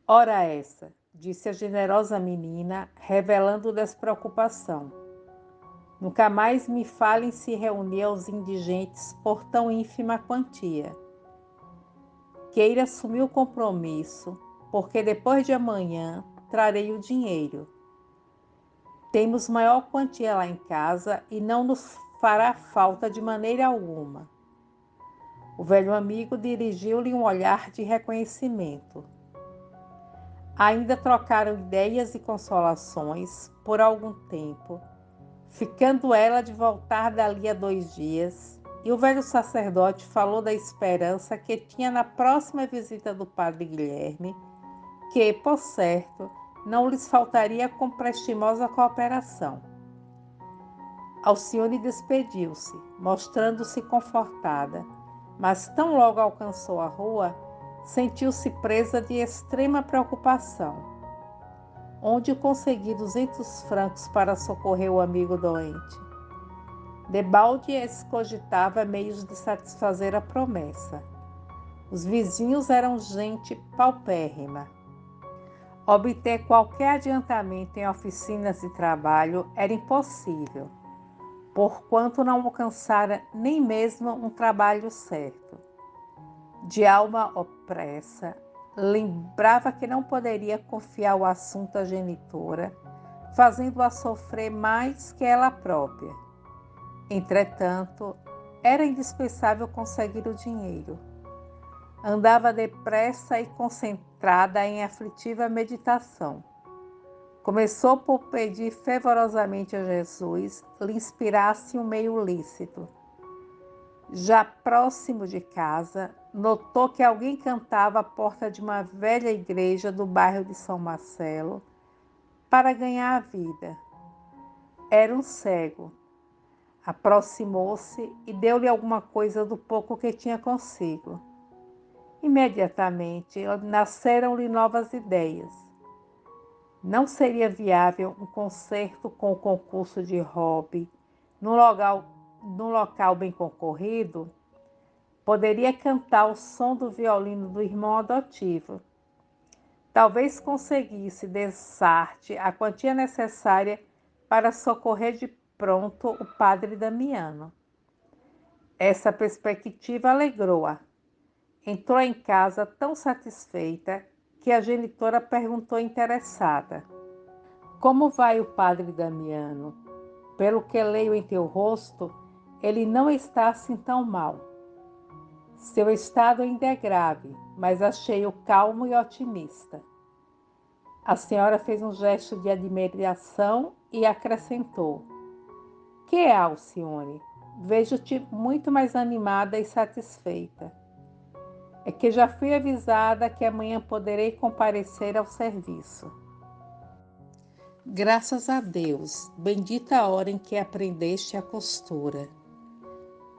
Ora essa, disse a generosa menina, revelando despreocupação. Nunca mais me falem se reunir aos indigentes por tão ínfima quantia. Queira assumir o compromisso, porque depois de amanhã trarei o dinheiro. Temos maior quantia lá em casa e não nos fará falta de maneira alguma. O velho amigo dirigiu-lhe um olhar de reconhecimento. Ainda trocaram ideias e consolações por algum tempo, ficando ela de voltar dali a 2 dias, e o velho sacerdote falou da esperança que tinha na próxima visita do padre Guilherme, que, por certo, não lhes faltaria com prestimosa cooperação. Alcione despediu-se, mostrando-se confortada, mas tão logo alcançou a rua, sentiu-se presa de extrema preocupação. Onde consegui 200 francos para socorrer o amigo doente? Debalde escogitava meios de satisfazer a promessa. Os vizinhos eram gente paupérrima. Obter qualquer adiantamento em oficinas de trabalho era impossível. porquanto não alcançara nem mesmo um trabalho certo. De alma opressa, lembrava que não poderia confiar o assunto à genitora, fazendo-a sofrer mais que ela própria. Entretanto, era indispensável conseguir o dinheiro. Andava depressa e concentrada em aflitiva meditação. Começou por pedir fervorosamente a Jesus lhe inspirasse um meio lícito. Já próximo de casa, notou que alguém cantava à porta de uma velha igreja do bairro de São Marcelo para ganhar a vida. Era um cego. Aproximou-se e deu-lhe alguma coisa do pouco que tinha consigo. Imediatamente nasceram-lhe novas ideias. Não seria viável um concerto com o concurso de hobby num local bem concorrido? Poderia cantar o som do violino do irmão adotivo. Talvez conseguisse dessarte a quantia necessária para socorrer de pronto o padre Damiano. Essa perspectiva alegrou-a. Entrou em casa tão satisfeita que a genitora perguntou interessada: Como vai o padre Damiano? Pelo que leio em teu rosto, ele não está assim tão mal. Seu estado ainda é grave, mas achei-o calmo e otimista. A senhora fez um gesto de admiração e acrescentou: Que é, Alcione? Vejo-te muito mais animada e satisfeita. É que já fui avisada que amanhã poderei comparecer ao serviço. Graças a Deus, bendita a hora em que aprendeste a costura.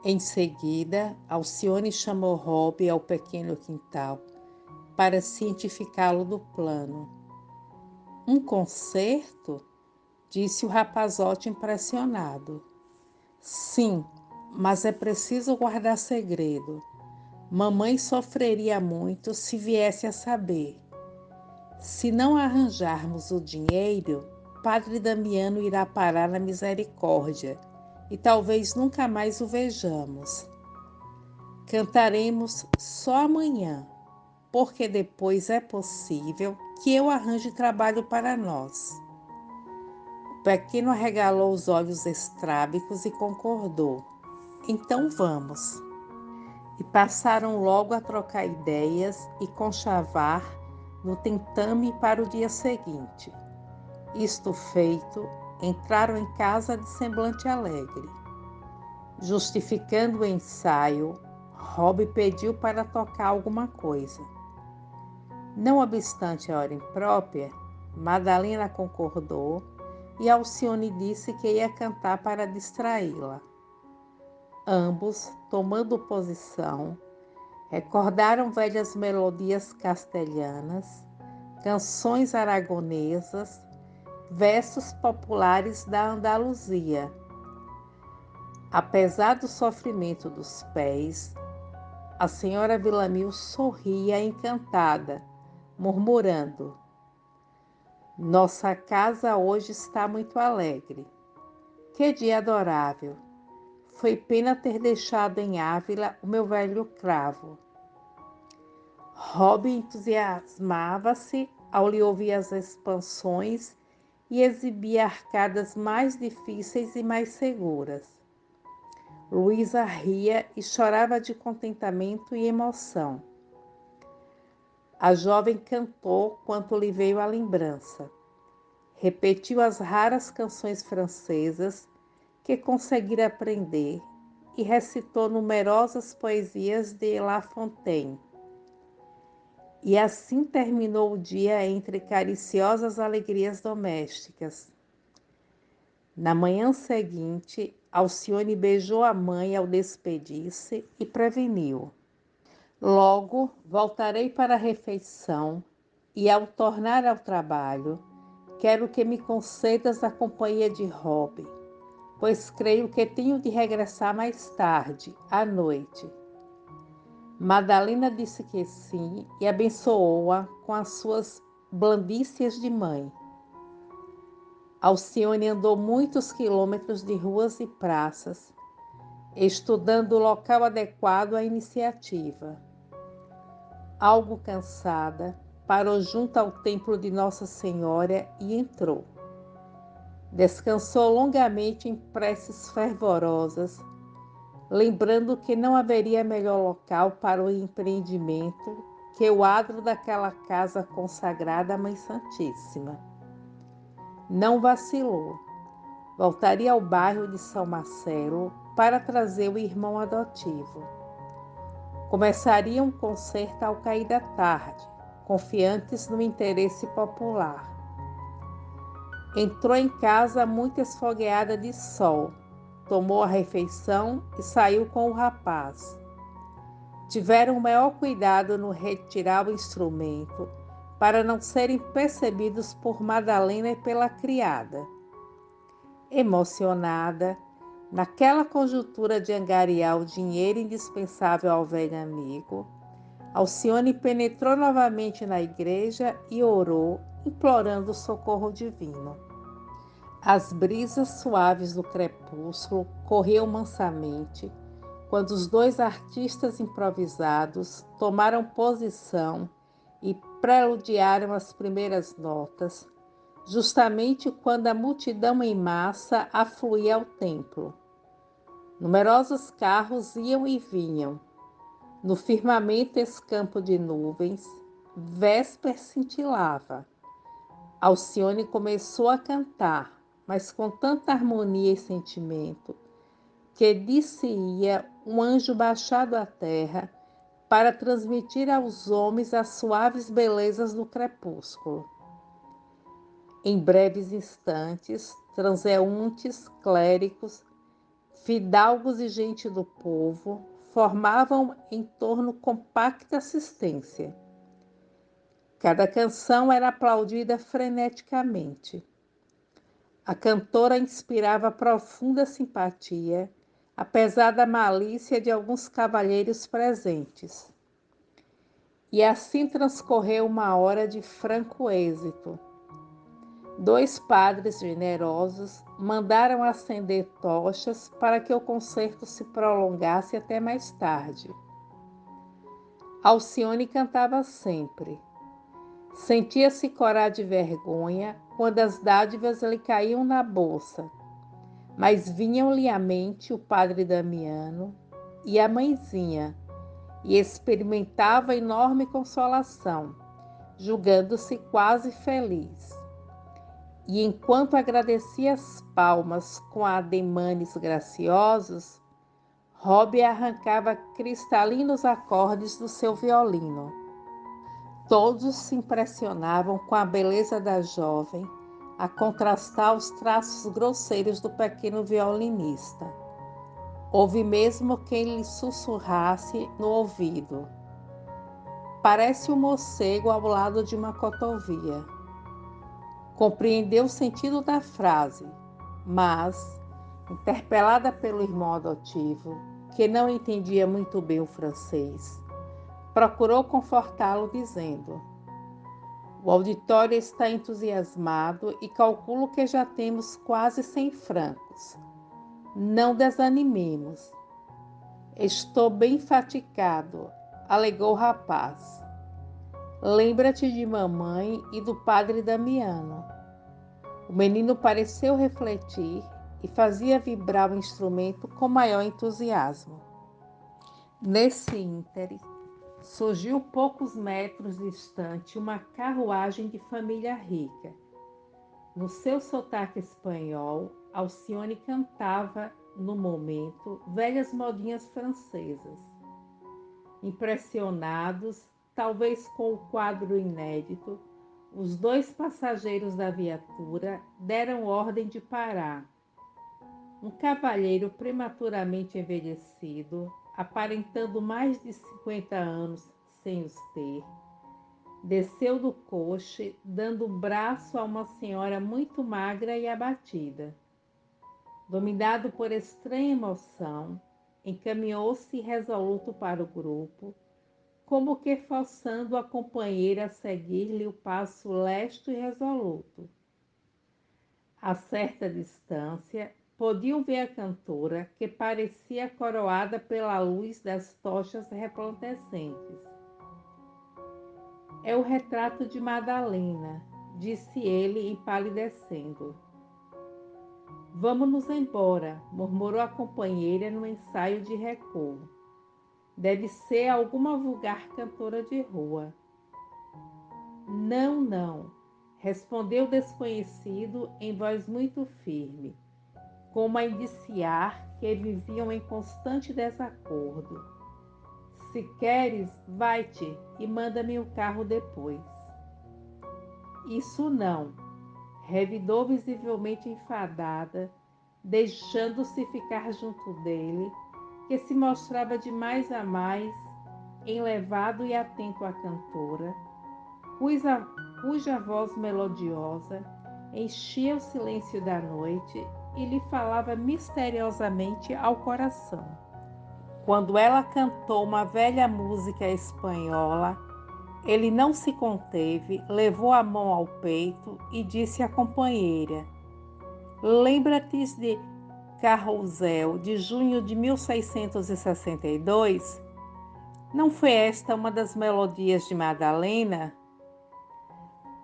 Em seguida, Alcione chamou Rob ao pequeno quintal para cientificá-lo do plano. Um concerto? Disse o rapazote impressionado. Sim, mas é preciso guardar segredo. Mamãe sofreria muito se viesse a saber. Se não arranjarmos o dinheiro, Padre Damiano irá parar na misericórdia e talvez nunca mais o vejamos. Cantaremos só amanhã, porque depois é possível que eu arranje trabalho para nós. O pequeno arregalou os olhos estrábicos e concordou. Então vamos. E passaram logo a trocar ideias e conchavar no tentame para o dia seguinte. Isto feito, entraram em casa de semblante alegre. Justificando o ensaio, Rob pediu para tocar alguma coisa. Não obstante a hora imprópria, Madalena concordou e Alcione disse que ia cantar para distraí-la. Ambos, tomando posição, recordaram velhas melodias castelhanas, canções aragonesas, versos populares da Andaluzia. Apesar do sofrimento dos pés, a senhora Villamil sorria encantada, murmurando: Nossa casa hoje está muito alegre. Que dia adorável! Foi pena ter deixado em Ávila o meu velho cravo. Rob entusiasmava-se ao lhe ouvir as expansões e exibia arcadas mais difíceis e mais seguras. Luísa ria e chorava de contentamento e emoção. A jovem cantou quanto lhe veio à lembrança. Repetiu as raras canções francesas que conseguira aprender e recitou numerosas poesias de La Fontaine. E assim terminou o dia entre cariciosas alegrias domésticas. Na manhã seguinte, Alcione beijou a mãe ao despedir-se e preveniu: Logo voltarei para a refeição e, ao tornar ao trabalho, quero que me concedas a companhia de Rob, pois creio que tenho de regressar mais tarde, à noite. Madalena disse que sim e abençoou-a com as suas blandícias de mãe. Alcione andou muitos quilômetros de ruas e praças, estudando o local adequado à iniciativa. Algo cansada, parou junto ao templo de Nossa Senhora e entrou. Descansou longamente em preces fervorosas, lembrando que não haveria melhor local para o empreendimento que o adro daquela casa consagrada à Mãe Santíssima. Não vacilou. Voltaria ao bairro de São Marcelo para trazer o irmão adotivo. Começaria um concerto ao cair da tarde, confiantes no interesse popular. Entrou em casa muito esfogueada de sol, tomou a refeição e saiu com o rapaz. Tiveram o maior cuidado no retirar o instrumento para não serem percebidos por Madalena e pela criada. Emocionada, naquela conjuntura de angariar o dinheiro indispensável ao velho amigo, Alcione penetrou novamente na igreja e orou, implorando o socorro divino. As brisas suaves do crepúsculo corriam mansamente quando os dois artistas improvisados tomaram posição e preludiaram as primeiras notas, justamente quando a multidão em massa afluía ao templo. Numerosos carros iam e vinham. No firmamento escampo de nuvens, Vésper cintilava. Alcione começou a cantar, mas com tanta harmonia e sentimento, que disse-ia um anjo baixado à terra para transmitir aos homens as suaves belezas do crepúsculo. Em breves instantes, transeuntes, clérigos, fidalgos e gente do povo formavam em torno compacta assistência. Cada canção era aplaudida freneticamente. A cantora inspirava profunda simpatia, apesar da malícia de alguns cavalheiros presentes. E assim transcorreu uma hora de franco êxito. Dois padres generosos mandaram acender tochas para que o concerto se prolongasse até mais tarde. Alcione cantava sempre. Sentia-se corar de vergonha quando as dádivas lhe caíam na bolsa, mas vinham-lhe à mente o padre Damiano e a mãezinha, e experimentava enorme consolação, julgando-se quase feliz. E enquanto agradecia as palmas com ademanes graciosos, Robbie arrancava cristalinos acordes do seu violino. Todos se impressionavam com a beleza da jovem, a contrastar os traços grosseiros do pequeno violinista. Houve mesmo quem lhe sussurrasse no ouvido: "Parece um morcego ao lado de uma cotovia." Compreendeu o sentido da frase, mas, interpelada pelo irmão adotivo, que não entendia muito bem o francês, procurou confortá-lo dizendo: "O auditório está entusiasmado e calculo que já temos quase 100 francos. Não desanimemos." "Estou bem fatigado", alegou o rapaz. "Lembra-te de mamãe e do padre Damiano." O menino pareceu refletir e fazia vibrar o instrumento com maior entusiasmo. Nesse íntere, surgiu poucos metros distante uma carruagem de família rica. No seu sotaque espanhol, Alcione cantava, no momento, velhas modinhas francesas. Impressionados, talvez com o quadro inédito, os dois passageiros da viatura deram ordem de parar. Um cavalheiro prematuramente envelhecido, aparentando mais de 50 anos sem os ter, desceu do coche, dando o braço a uma senhora muito magra e abatida. Dominado por estranha emoção, encaminhou-se resoluto para o grupo, como que forçando a companheira a seguir-lhe o passo lesto e resoluto. A certa distância, podiam ver a cantora, que parecia coroada pela luz das tochas resplandecentes. É o retrato de Madalena, disse ele, empalidecendo. Vamos-nos embora, murmurou a companheira no ensaio de recuo. Deve ser alguma vulgar cantora de rua. Não, não, respondeu o desconhecido em voz muito firme, como a indiciar que viviam em constante desacordo. Se queres, vai-te e manda-me o carro depois. Isso não, revidou visivelmente enfadada, deixando-se ficar junto dele, que se mostrava de mais a mais enlevado e atento à cantora, cuja voz melodiosa enchia o silêncio da noite e lhe falava misteriosamente ao coração. Quando ela cantou uma velha música espanhola, ele não se conteve, levou a mão ao peito e disse à companheira: Lembra-te de Carrousel, de junho de 1662? Não foi esta uma das melodias de Madalena?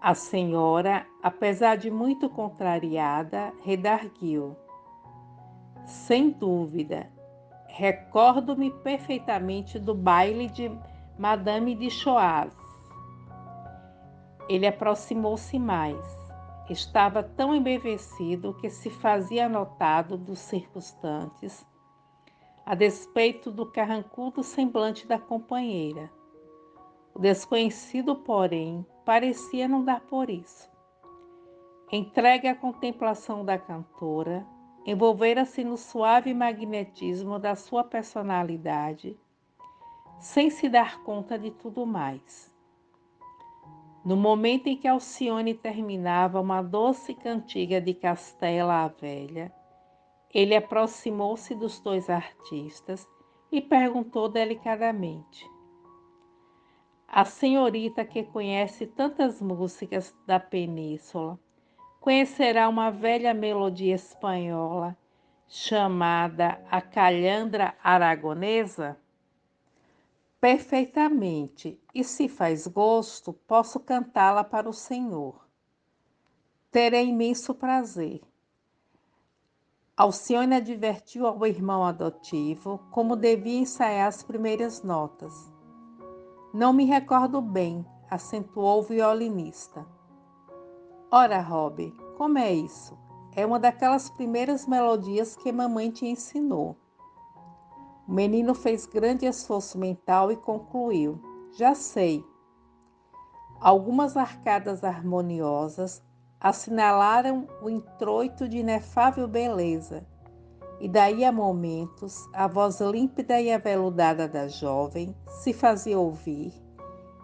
A senhora, apesar de muito contrariada, redarguiu. Sem dúvida, recordo-me perfeitamente do baile de Madame de Choiseul. Ele aproximou-se mais. Estava tão embevecido que se fazia notado dos circunstantes, a despeito do carrancudo semblante da companheira. O desconhecido, porém, parecia não dar por isso. Entregue à contemplação da cantora, envolvera-se no suave magnetismo da sua personalidade, sem se dar conta de tudo mais. No momento em que Alcione terminava uma doce cantiga de Castela a Velha, ele aproximou-se dos dois artistas e perguntou delicadamente: A senhorita que conhece tantas músicas da península, conhecerá uma velha melodia espanhola chamada a calhandra aragonesa? Perfeitamente, e se faz gosto, posso cantá-la para o senhor. Terei imenso prazer. Alcione advertiu ao irmão adotivo como devia ensaiar as primeiras notas. Não me recordo bem, acentuou o violinista. Ora, Rob, como é isso? É uma daquelas primeiras melodias que mamãe te ensinou. O menino fez grande esforço mental e concluiu. Já sei. Algumas arcadas harmoniosas assinalaram o introito de inefável beleza, e daí a momentos a voz límpida e aveludada da jovem se fazia ouvir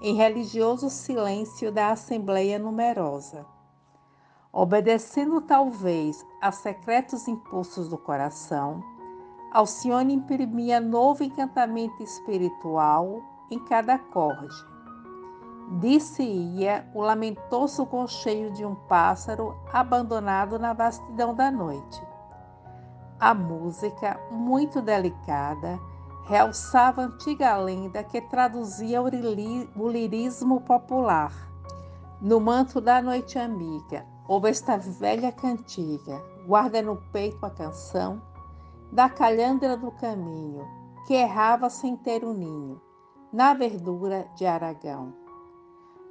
em religioso silêncio da assembleia numerosa. Obedecendo talvez a secretos impulsos do coração, Alcione imprimia novo encantamento espiritual em cada acorde. Disse-ia o lamentoso concheio de um pássaro abandonado na vastidão da noite. A música, muito delicada, realçava a antiga lenda que traduzia o lirismo popular. No manto da noite amiga, houve esta velha cantiga, guarda no peito a canção da calhandra do caminho, que errava sem ter um ninho, na verdura de Aragão.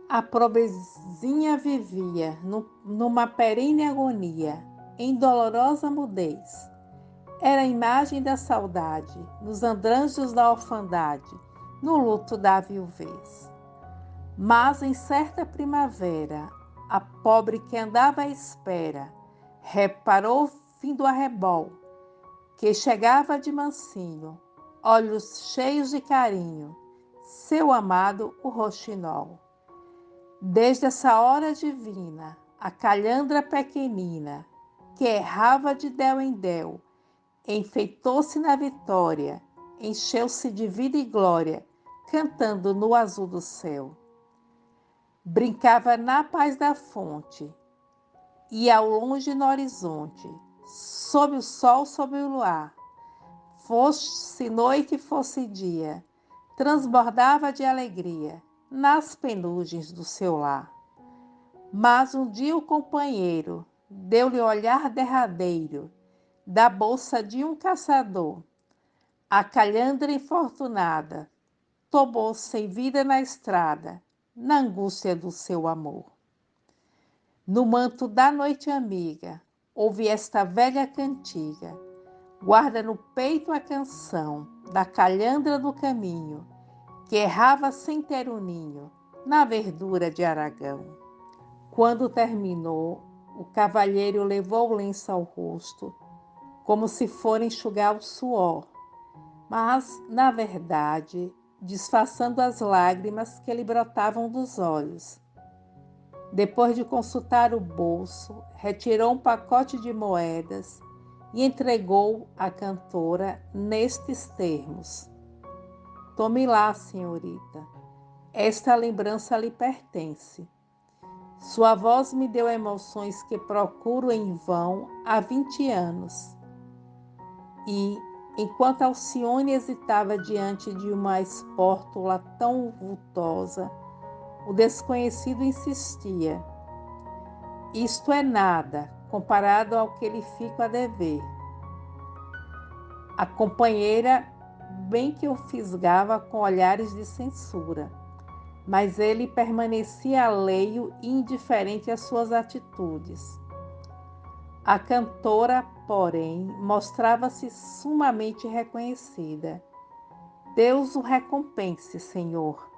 A pobrezinha vivia numa perene agonia, em dolorosa mudez. Era a imagem da saudade, nos andranjos da orfandade, no luto da viuvez. Mas em certa primavera, a pobre que andava à espera, reparou vindo a rebol, que chegava de mansinho, olhos cheios de carinho, seu amado o roxinol. Desde essa hora divina, a calhandra pequenina, que errava de del em del, enfeitou-se na vitória, encheu-se de vida e glória, cantando no azul do céu. Brincava na paz da fonte, e ao longe no horizonte, sob o sol, sob o luar, fosse noite, fosse dia, transbordava de alegria nas penugens do seu lar. Mas um dia o companheiro deu-lhe olhar derradeiro da bolsa de um caçador. A calhandra infortunada tomou sem vida na estrada, na angústia do seu amor. No manto da noite amiga, ouve esta velha cantiga, guarda no peito a canção da calhandra do caminho, que errava sem ter um ninho na verdura de Aragão. Quando terminou, o cavalheiro levou o lenço ao rosto, como se for enxugar o suor, mas, na verdade, disfarçando as lágrimas que lhe brotavam dos olhos. Depois de consultar o bolso, retirou um pacote de moedas e entregou à cantora nestes termos: Tome lá, senhorita, esta lembrança lhe pertence. Sua voz me deu emoções que procuro em vão há 20 anos. E, enquanto Alcione hesitava diante de uma espórtula tão vultosa, o desconhecido insistia: Isto é nada, comparado ao que lhe fico a dever. A companheira bem que o fisgava com olhares de censura, mas ele permanecia alheio e indiferente às suas atitudes. A cantora, porém, mostrava-se sumamente reconhecida. Deus o recompense, Senhor.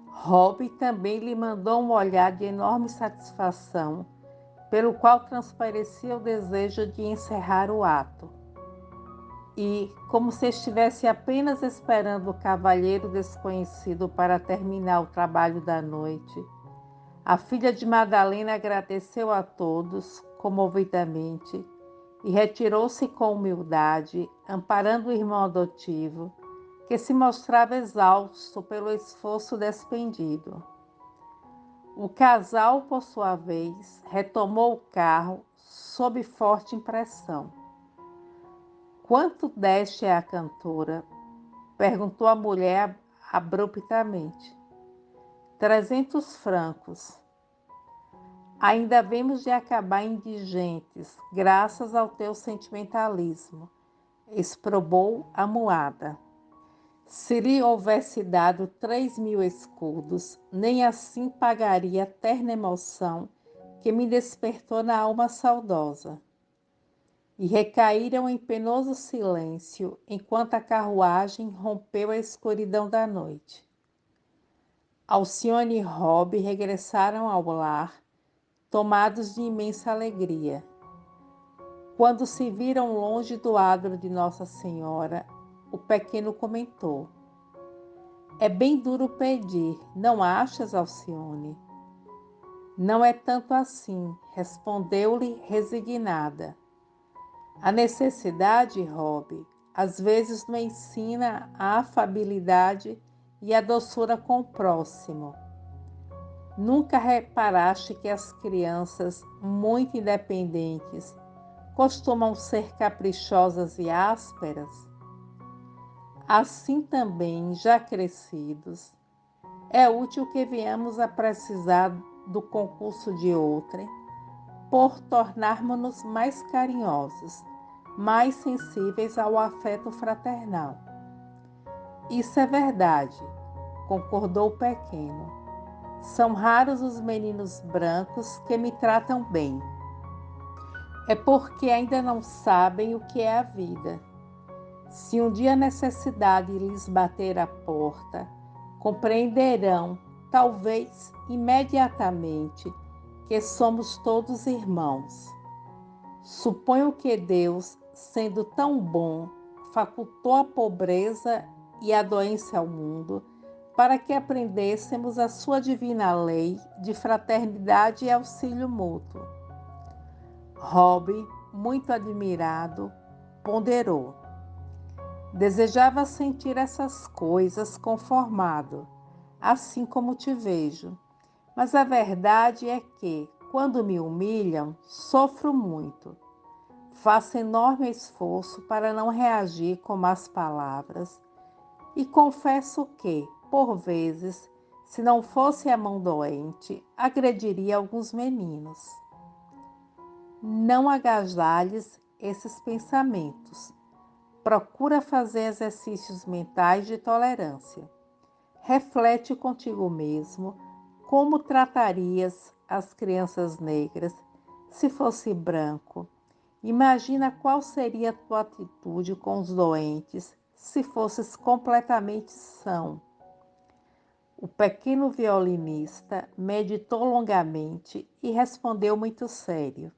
Rob também lhe mandou um olhar de enorme satisfação, pelo qual transparecia o desejo de encerrar o ato. E, como se estivesse apenas esperando o cavalheiro desconhecido para terminar o trabalho da noite, a filha de Madalena agradeceu a todos comovidamente e retirou-se com humildade, amparando o irmão adotivo, que se mostrava exausto pelo esforço despendido. O casal, por sua vez, retomou o carro sob forte impressão. Quanto deste à cantora? Perguntou a mulher abruptamente. 300 francos. Ainda havemos de acabar indigentes, graças ao teu sentimentalismo, exprobou a muada. Se lhe houvesse dado 3.000 escudos, nem assim pagaria a terna emoção que me despertou na alma saudosa. E recaíram em penoso silêncio, enquanto a carruagem rompeu a escuridão da noite. Alcione e Rob regressaram ao lar, tomados de imensa alegria. Quando se viram longe do adro de Nossa Senhora, o pequeno comentou: É bem duro pedir, não achas, Alcione? Não é tanto assim, respondeu-lhe resignada. A necessidade, Rob, às vezes nos ensina a afabilidade e a doçura com o próximo. Nunca reparaste que as crianças, muito independentes, costumam ser caprichosas e ásperas? Assim também, já crescidos, é útil que venhamos a precisar do concurso de outrem, por tornarmos-nos mais carinhosos, mais sensíveis ao afeto fraternal. Isso é verdade, concordou o pequeno. São raros os meninos brancos que me tratam bem. É porque ainda não sabem o que é a vida. Se um dia a necessidade lhes bater à porta, compreenderão, talvez imediatamente, que somos todos irmãos. Suponho que Deus, sendo tão bom, facultou a pobreza e a doença ao mundo para que aprendêssemos a sua divina lei de fraternidade e auxílio mútuo. Rob, muito admirado, ponderou. Desejava sentir essas coisas conformado, assim como te vejo. Mas a verdade é que, Quando me humilham, sofro muito. Faço enorme esforço para não reagir com más palavras e confesso que, por vezes, se não fosse a mão doente, agrediria alguns meninos. Não agasalhes esses pensamentos. Procura fazer exercícios mentais de tolerância. Reflete contigo mesmo como tratarias as crianças negras se fosse branco. Imagina qual seria a tua atitude com os doentes se fosses completamente são. O pequeno violinista meditou longamente e respondeu muito sério.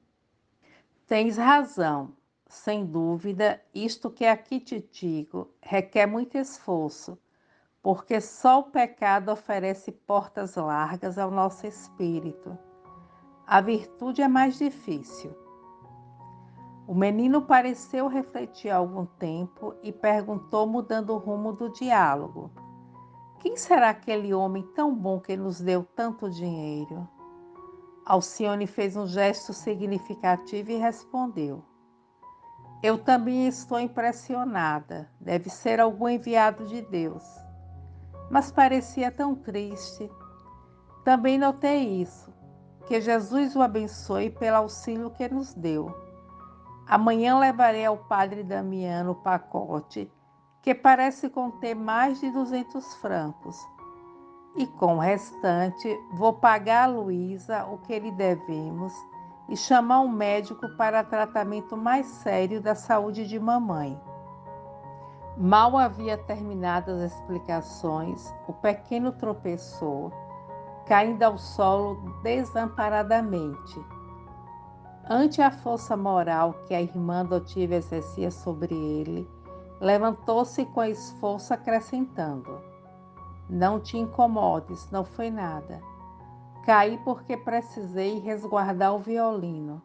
Tens razão. Sem dúvida, isto que aqui te digo requer muito esforço, porque só o pecado oferece portas largas ao nosso espírito. A virtude é mais difícil. O menino pareceu refletir algum tempo e perguntou, mudando o rumo do diálogo: quem será aquele homem tão bom que nos deu tanto dinheiro? Alcione fez um gesto significativo e respondeu: eu também estou impressionada. Deve ser algum enviado de Deus. Mas parecia tão triste. Também notei isso. Que Jesus o abençoe pelo auxílio que nos deu. Amanhã levarei ao padre Damiano o pacote, que parece conter mais de 200 francos. E com o restante, vou pagar a Luísa o que lhe devemos e chamar um médico para tratamento mais sério da saúde de mamãe. Mal havia terminado as explicações, o pequeno tropeçou, caindo ao solo desamparadamente. Ante a força moral que a irmã adotiva exercia sobre ele, levantou-se com esforço, acrescentando: não te incomodes, não foi nada. Caí porque precisei resguardar o violino.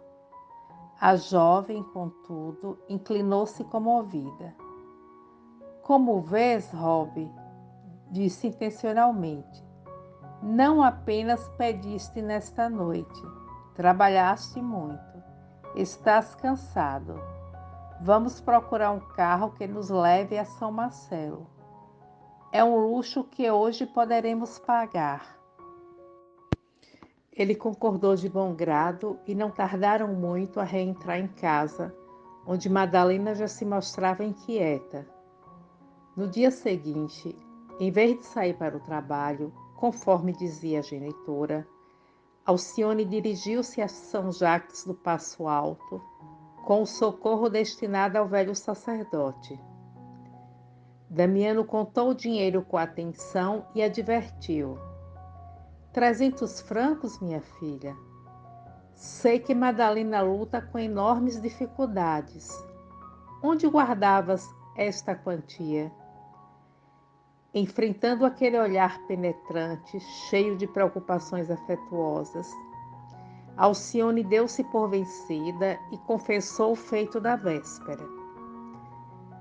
A jovem, contudo, inclinou-se comovida. Como vês, Rob, disse intencionalmente, não apenas pediste nesta noite, trabalhaste muito, estás cansado. Vamos procurar um carro que nos leve a São Marcelo. É um luxo que hoje poderemos pagar. Ele concordou de bom grado e não tardaram muito a reentrar em casa, onde Madalena já se mostrava inquieta. No dia seguinte, em vez de sair para o trabalho, conforme dizia a genitora, Alcione dirigiu-se a São Jacques do Passo Alto, com o socorro destinado ao velho sacerdote. Damiano contou o dinheiro com atenção e advertiu: 300 francos, minha filha? Sei que Madalena luta com enormes dificuldades. Onde guardavas esta quantia? Enfrentando aquele olhar penetrante, cheio de preocupações afetuosas, Alcione deu-se por vencida e confessou o feito da véspera.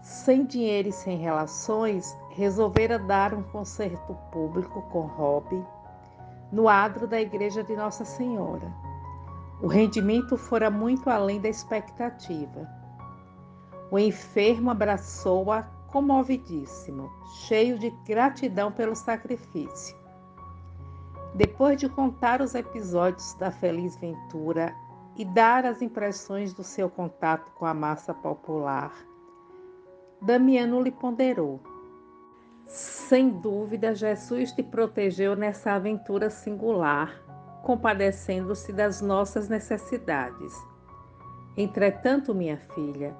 Sem dinheiro e sem relações, resolvera dar um concerto público com Rob no adro da igreja de Nossa Senhora. O rendimento fora muito além da expectativa. O enfermo abraçou-a comovidíssimo, cheio de gratidão pelo sacrifício. Depois de contar os episódios da feliz ventura e dar as impressões do seu contato com a massa popular, Damiano lhe ponderou: sem dúvida, Jesus te protegeu nessa aventura singular, compadecendo-se das nossas necessidades. Entretanto, minha filha,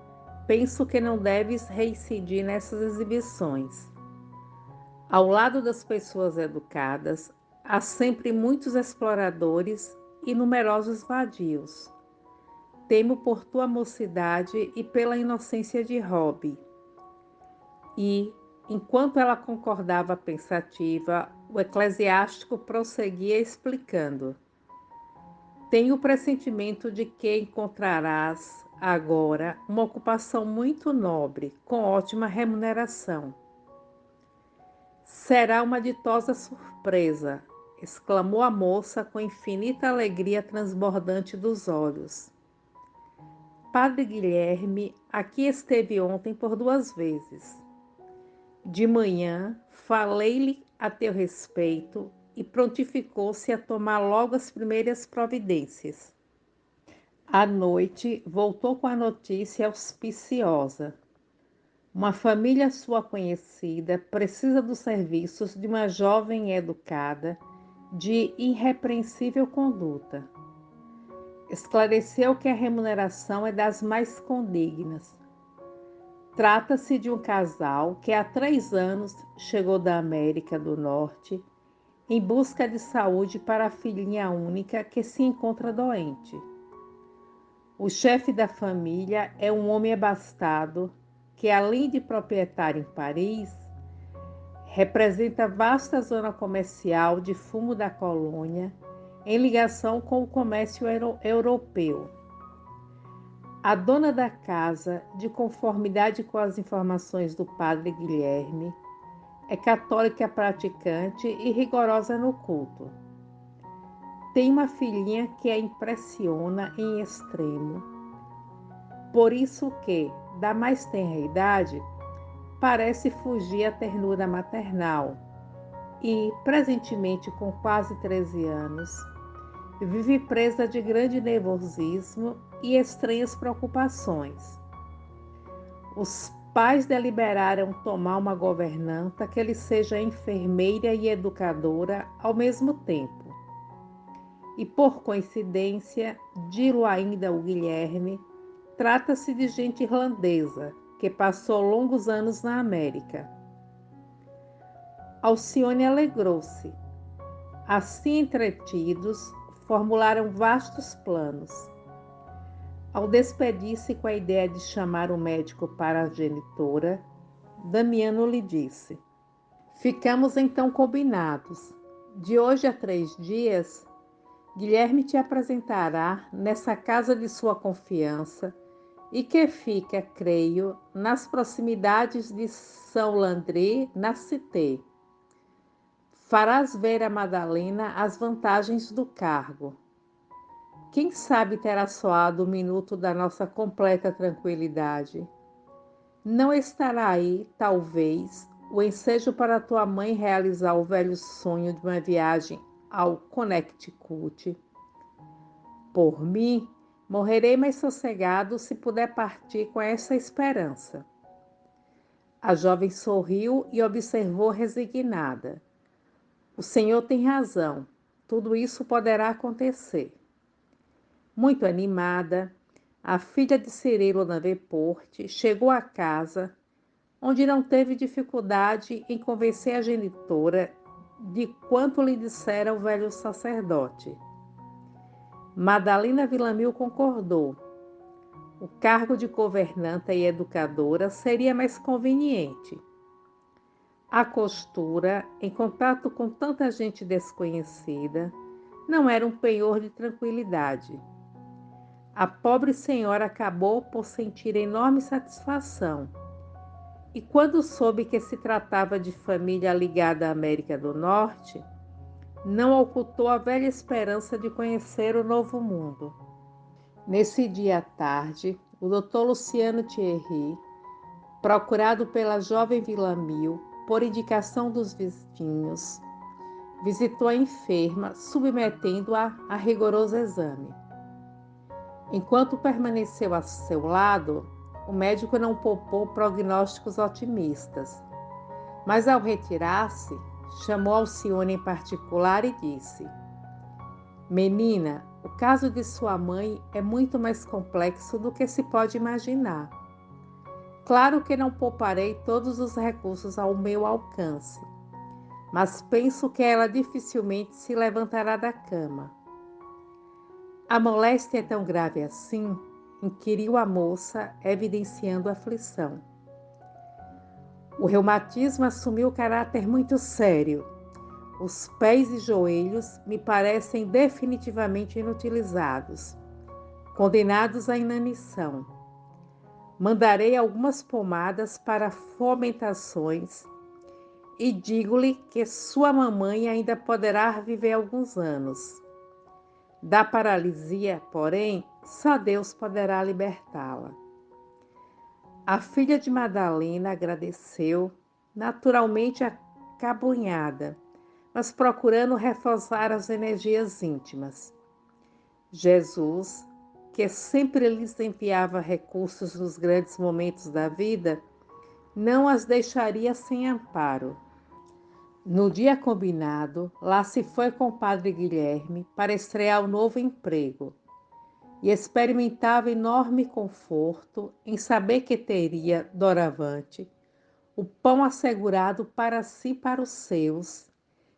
penso que não deves reincidir nessas exibições. Ao lado das pessoas educadas, há sempre muitos exploradores e numerosos vadios. Temo por tua mocidade e pela inocência de Rob. E, enquanto ela concordava pensativa, o eclesiástico prosseguia explicando: tenho o pressentimento de que encontrarás agora uma ocupação muito nobre, com ótima remuneração. Será uma ditosa surpresa, exclamou a moça com infinita alegria transbordante dos olhos. Padre Guilherme aqui esteve ontem por 2 vezes. De manhã, falei-lhe a teu respeito e prontificou-se a tomar logo as primeiras providências. À noite, voltou com a notícia auspiciosa. Uma família sua conhecida precisa dos serviços de uma jovem educada, de irrepreensível conduta. Esclareceu que a remuneração é das mais condignas. Trata-se de um casal que há 3 anos chegou da América do Norte em busca de saúde para a filhinha única que se encontra doente. O chefe da família é um homem abastado que, além de proprietário em Paris, representa vasta zona comercial de fumo da colônia em ligação com o comércio europeu. A dona da casa, de conformidade com as informações do padre Guilherme, é católica praticante e rigorosa no culto. Tem uma filhinha que a impressiona em extremo. Por isso que, da mais tenra idade, parece fugir à ternura maternal e, presentemente com quase 13 anos, vive presa de grande nervosismo e estranhas preocupações. Os pais deliberaram tomar uma governanta que lhe seja enfermeira e educadora ao mesmo tempo. E, por coincidência, dilo ainda o Guilherme, trata-se de gente irlandesa, que passou longos anos na América. Alcione alegrou-se. Assim entretidos, formularam vastos planos. Ao despedir-se com a ideia de chamar o médico para a genitora, Damiano lhe disse: ficamos então combinados. De hoje a 3 dias, Guilherme te apresentará nessa casa de sua confiança e que fica, creio, nas proximidades de Saint-Landry, na Cité. Farás ver a Madalena as vantagens do cargo. Quem sabe terá soado o minuto da nossa completa tranquilidade. Não estará aí, talvez, o ensejo para tua mãe realizar o velho sonho de uma viagem ao Connecticut. Por mim, morrerei mais sossegado se puder partir com essa esperança. A jovem sorriu e observou resignada. O senhor tem razão, tudo isso poderá acontecer. Muito animada, a filha de Cirilo Davenport chegou à casa, onde não teve dificuldade em convencer a genitora de quanto lhe dissera o velho sacerdote. Madalena Villamil concordou. O cargo de governanta e educadora seria mais conveniente. A costura, em contato com tanta gente desconhecida, não era um penhor de tranquilidade. A pobre senhora acabou por sentir enorme satisfação. E quando soube que se tratava de família ligada à América do Norte, não ocultou a velha esperança de conhecer o novo mundo. Nesse dia à tarde, o Dr. Luciano Thierry, procurado pela jovem Villamil por indicação dos vizinhos, visitou a enferma, submetendo-a a rigoroso exame. Enquanto permaneceu a seu lado, o médico não poupou prognósticos otimistas, mas ao retirar-se, chamou Alcione em particular e disse: menina, o caso de sua mãe é muito mais complexo do que se pode imaginar. Claro que não pouparei todos os recursos ao meu alcance, mas penso que ela dificilmente se levantará da cama. A moléstia é tão grave assim? Inquiriu a moça, evidenciando aflição. O reumatismo assumiu caráter muito sério. Os pés e joelhos me parecem definitivamente inutilizados, condenados à inanição. Mandarei algumas pomadas para fomentações e digo-lhe que sua mamãe ainda poderá viver alguns anos. Da paralisia, porém, só Deus poderá libertá-la. A filha de Madalena agradeceu, naturalmente acabunhada, mas procurando reforçar as energias íntimas. Jesus, que sempre lhes enviava recursos nos grandes momentos da vida, não as deixaria sem amparo. No dia combinado, lá se foi com o padre Guilherme para estrear o novo emprego e experimentava enorme conforto em saber que teria, doravante, o pão assegurado para si e para os seus,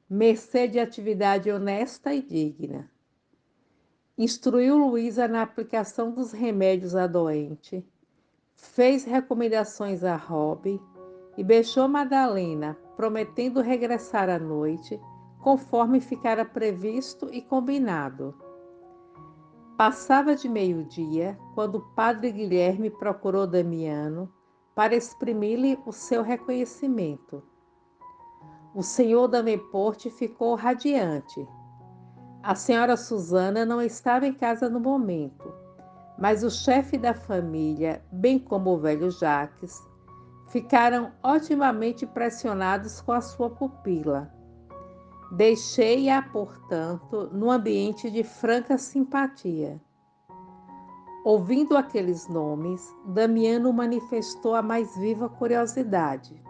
mercê de atividade honesta e digna. Instruiu Luísa na aplicação dos remédios à doente, fez recomendações a Rob e beijou Madalena, prometendo regressar à noite, conforme ficara previsto e combinado. Passava de meio-dia, quando o padre Guilherme procurou Damiano para exprimir-lhe o seu reconhecimento. O senhor Davenport ficou radiante. A senhora Susana não estava em casa no momento, mas o chefe da família, bem como o velho Jacques, ficaram otimamente impressionados com a sua pupila. Deixei-a, portanto, num ambiente de franca simpatia. Ouvindo aqueles nomes, Damiano manifestou a mais viva curiosidade.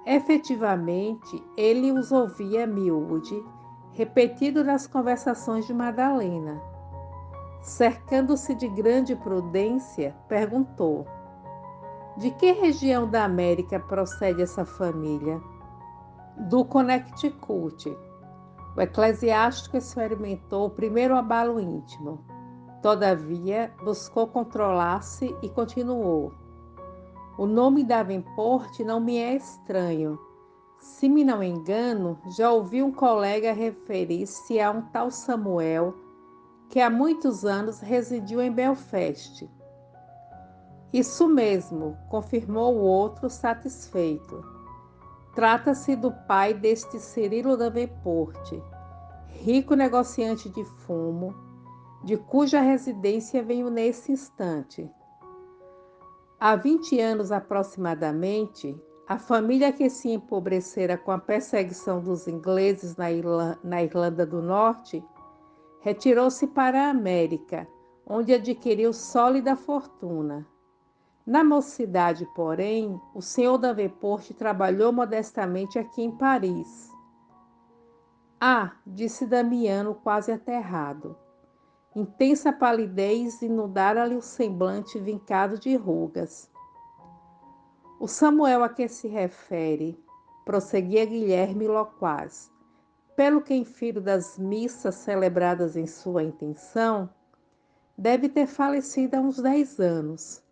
Efetivamente, ele os ouvia miúde, repetido nas conversações de Madalena. Cercando-se de grande prudência, perguntou: de que região da América procede essa família? Do Connecticut. O eclesiástico experimentou o primeiro abalo íntimo. Todavia, buscou controlar-se e continuou: o nome Davenport não me é estranho. Se me não engano, já ouvi um colega referir-se a um tal Samuel, que há muitos anos residiu em Belfast. Isso mesmo, confirmou o outro satisfeito. Trata-se do pai deste Cirilo Davenport, rico negociante de fumo, de cuja residência venho nesse instante. Há 20 anos aproximadamente, a família que se empobrecera com a perseguição dos ingleses na Irlanda do Norte retirou-se para a América, onde adquiriu sólida fortuna. Na mocidade, porém, o senhor Davenport trabalhou modestamente aqui em Paris. Ah, disse Damiano, quase aterrado. Intensa palidez inundara-lhe o semblante vincado de rugas. O Samuel a que se refere, prosseguia Guilherme loquaz, pelo que infiro das missas celebradas em sua intenção, deve ter falecido há uns 10 anos.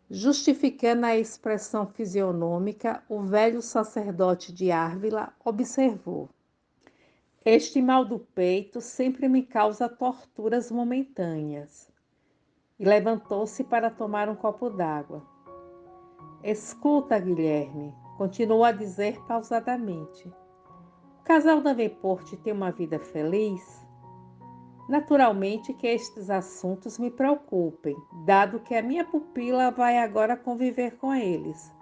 Justificando a expressão fisionômica, o velho sacerdote de Árvila observou: este mal do peito sempre me causa torturas momentâneas. E levantou-se para tomar um copo d'água. Escuta, Guilherme, continuou a dizer pausadamente. O casal Davenport tem uma vida feliz? Naturalmente que estes assuntos me preocupem, dado que a minha pupila vai agora conviver com eles.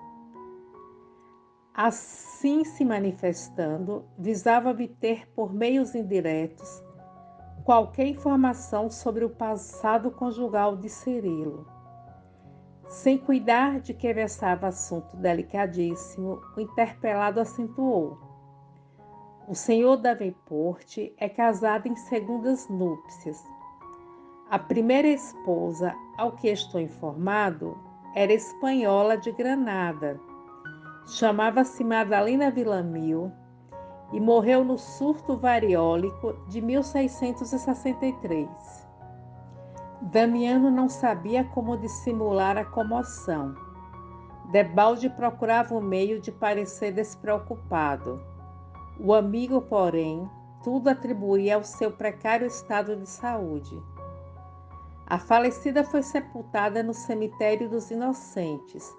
Assim se manifestando, visava obter por meios indiretos qualquer informação sobre o passado conjugal de Cirilo. Sem cuidar de que versava assunto delicadíssimo, o interpelado acentuou: o senhor Davenport é casado em segundas núpcias. A primeira esposa, ao que estou informado, era espanhola de Granada. Chamava-se Madalena Villamil e morreu no surto variólico de 1663. Damiano não sabia como dissimular a comoção. Debalde procurava um meio de parecer despreocupado. O amigo, porém, tudo atribuía ao seu precário estado de saúde. A falecida foi sepultada no cemitério dos Inocentes,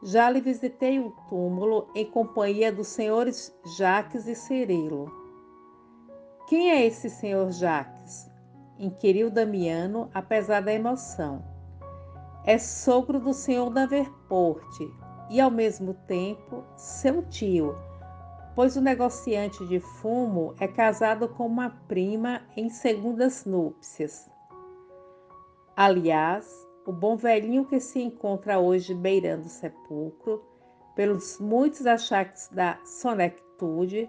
Já lhe visitei o túmulo em companhia dos senhores Jacques e Cirilo. Quem é esse senhor Jacques? Inquiriu Damiano, apesar da emoção. É sogro do senhor Davenport e, ao mesmo tempo, seu tio, pois o negociante de fumo é casado com uma prima em segundas núpcias. Aliás, o bom velhinho que se encontra hoje beirando o sepulcro, pelos muitos achaques da sonectude,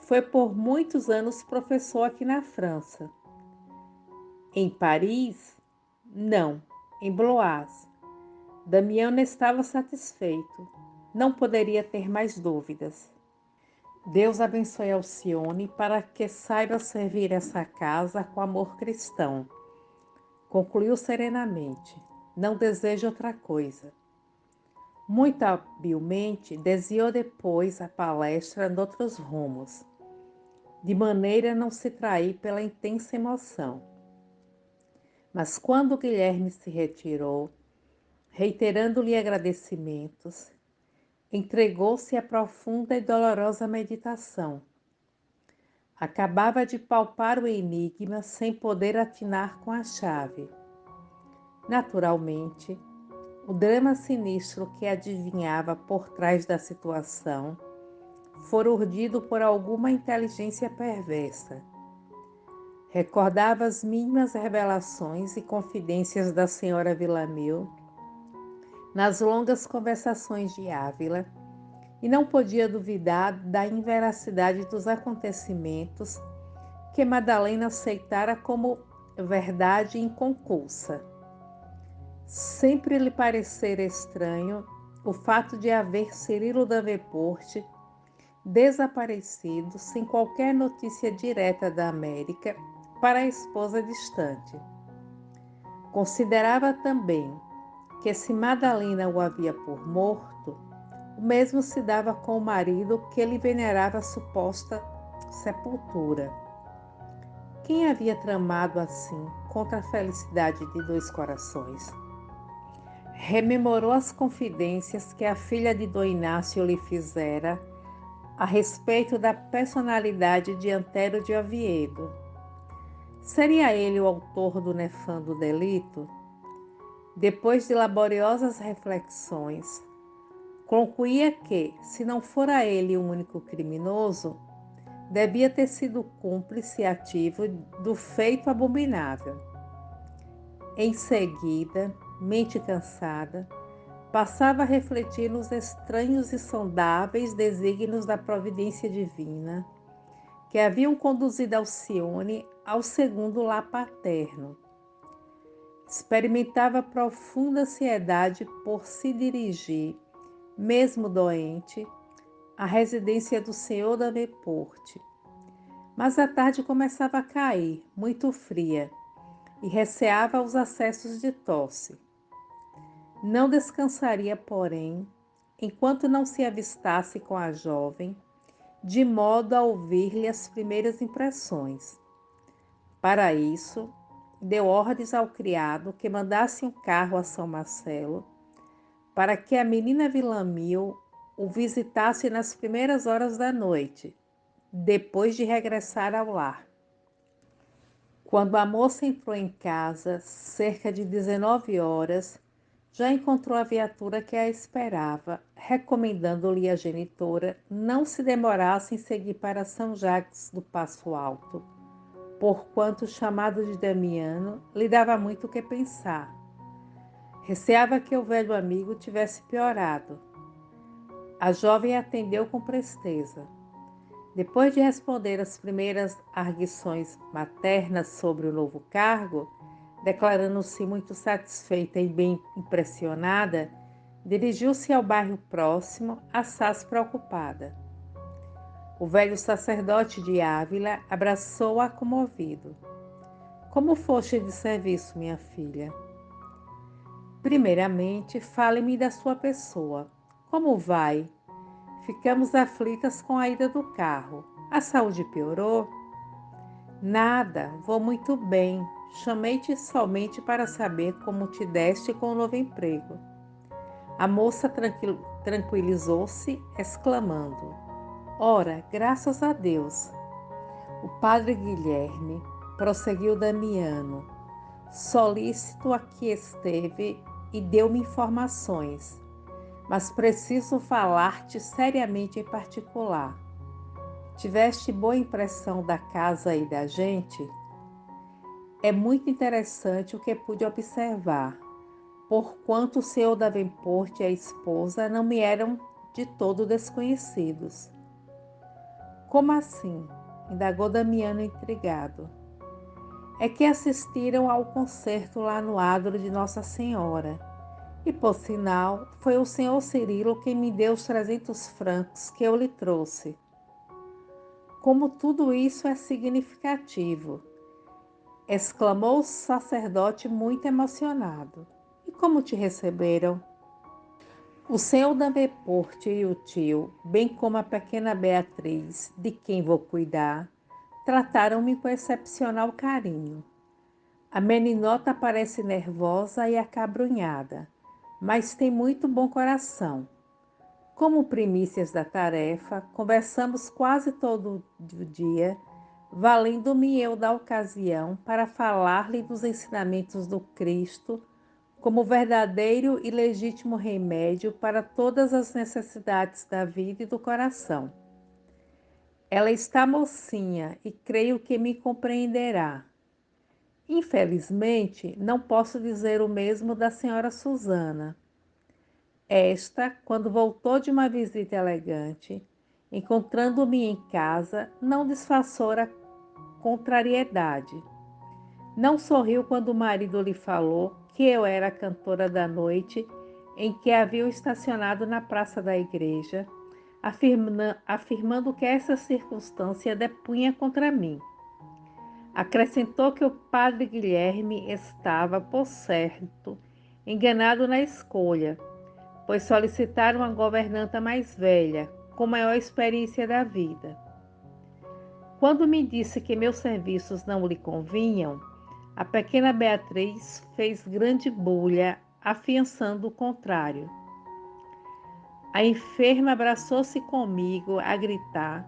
foi por muitos anos professor aqui na França. Em Paris? Não, em Blois. Damiano estava satisfeito. Não poderia ter mais dúvidas. Deus abençoe Alcione para que saiba servir essa casa com amor cristão. Concluiu serenamente. Não desejo outra coisa. Muito habilmente, desviou depois a palestra noutros rumos, de maneira a não se trair pela intensa emoção. Mas quando Guilherme se retirou, reiterando-lhe agradecimentos, entregou-se à profunda e dolorosa meditação. Acabava de palpar o enigma sem poder atinar com a chave. Naturalmente, o drama sinistro que adivinhava por trás da situação fora urdido por alguma inteligência perversa. Recordava as mínimas revelações e confidências da senhora Villamil nas longas conversações de Ávila e não podia duvidar da inveracidade dos acontecimentos que Madalena aceitara como verdade inconculsa. Sempre lhe parecera estranho o fato de haver Cirilo Davenport desaparecido sem qualquer notícia direta da América para a esposa distante. Considerava também que se Madalena o havia por morto, o mesmo se dava com o marido que lhe venerava a suposta sepultura. Quem havia tramado assim contra a felicidade de dois corações? Rememorou as confidências que a filha de Dom Inácio lhe fizera a respeito da personalidade de Antero de Oviedo. Seria ele o autor do nefando delito? Depois de laboriosas reflexões, concluía que, se não fora ele o único criminoso, devia ter sido cúmplice ativo do feito abominável. Em seguida, mente cansada, passava a refletir nos estranhos e sondáveis desígnios da providência divina que haviam conduzido Alcione ao segundo lar paterno. Experimentava profunda ansiedade por se dirigir, mesmo doente, à residência do senhor Davenport. Mas a tarde começava a cair, muito fria, e receava os acessos de tosse. Não descansaria, porém, enquanto não se avistasse com a jovem, de modo a ouvir-lhe as primeiras impressões. Para isso, deu ordens ao criado que mandasse um carro a São Marcelo, para que a menina Villamil o visitasse nas primeiras horas da noite, depois de regressar ao lar. Quando a moça entrou em casa, cerca de 19 horas, já encontrou a viatura que a esperava, recomendando-lhe a genitora não se demorasse em seguir para São Jacques do Passo Alto, porquanto o chamado de Damiano lhe dava muito o que pensar. Receava que o velho amigo tivesse piorado. A jovem atendeu com presteza. Depois de responder as primeiras arguições maternas sobre o novo cargo, declarando-se muito satisfeita e bem impressionada, dirigiu-se ao bairro próximo, assaz preocupada. O velho sacerdote de Ávila abraçou-a comovido. Como foste de serviço, minha filha? Primeiramente, fale-me da sua pessoa. Como vai? Ficamos aflitas com a ida do carro. A saúde piorou? Nada, vou muito bem. Chamei-te somente para saber como te deste com o novo emprego. A moça tranquilizou-se, exclamando: Ora, graças a Deus. O padre Guilherme, prosseguiu Damiano, solícito aqui esteve e deu-me informações, mas preciso falar-te seriamente em particular. Tiveste boa impressão da casa e da gente? É muito interessante o que pude observar, porquanto o senhor Davenport e a esposa não me eram de todo desconhecidos. Como assim? Indagou Damiano intrigado. É que assistiram ao concerto lá no adro de Nossa Senhora. E, por sinal, foi o senhor Cirilo quem me deu os 300 francos que eu lhe trouxe. Como tudo isso é significativo, exclamou o sacerdote muito emocionado. E como te receberam? O senhor Davenport e o tio, bem como a pequena Beatriz, de quem vou cuidar, trataram-me com excepcional carinho. A meninota parece nervosa e acabrunhada, mas tem muito bom coração. Como primícias da tarefa, conversamos quase todo o dia, valendo-me eu da ocasião para falar-lhe dos ensinamentos do Cristo como verdadeiro e legítimo remédio para todas as necessidades da vida e do coração. Ela está mocinha e creio que me compreenderá. Infelizmente, não posso dizer o mesmo da senhora Susana. Esta, quando voltou de uma visita elegante, encontrando-me em casa, não disfarçou a contrariedade. Não sorriu quando o marido lhe falou que eu era a cantora da noite em que havia estacionado na praça da igreja, afirmando que essa circunstância depunha contra mim. Acrescentou que o padre Guilherme estava, por certo, enganado na escolha, pois solicitaram uma governanta mais velha, com maior experiência da vida. Quando me disse que meus serviços não lhe convinham, a pequena Beatriz fez grande bulha, afiançando o contrário. A enferma abraçou-se comigo a gritar,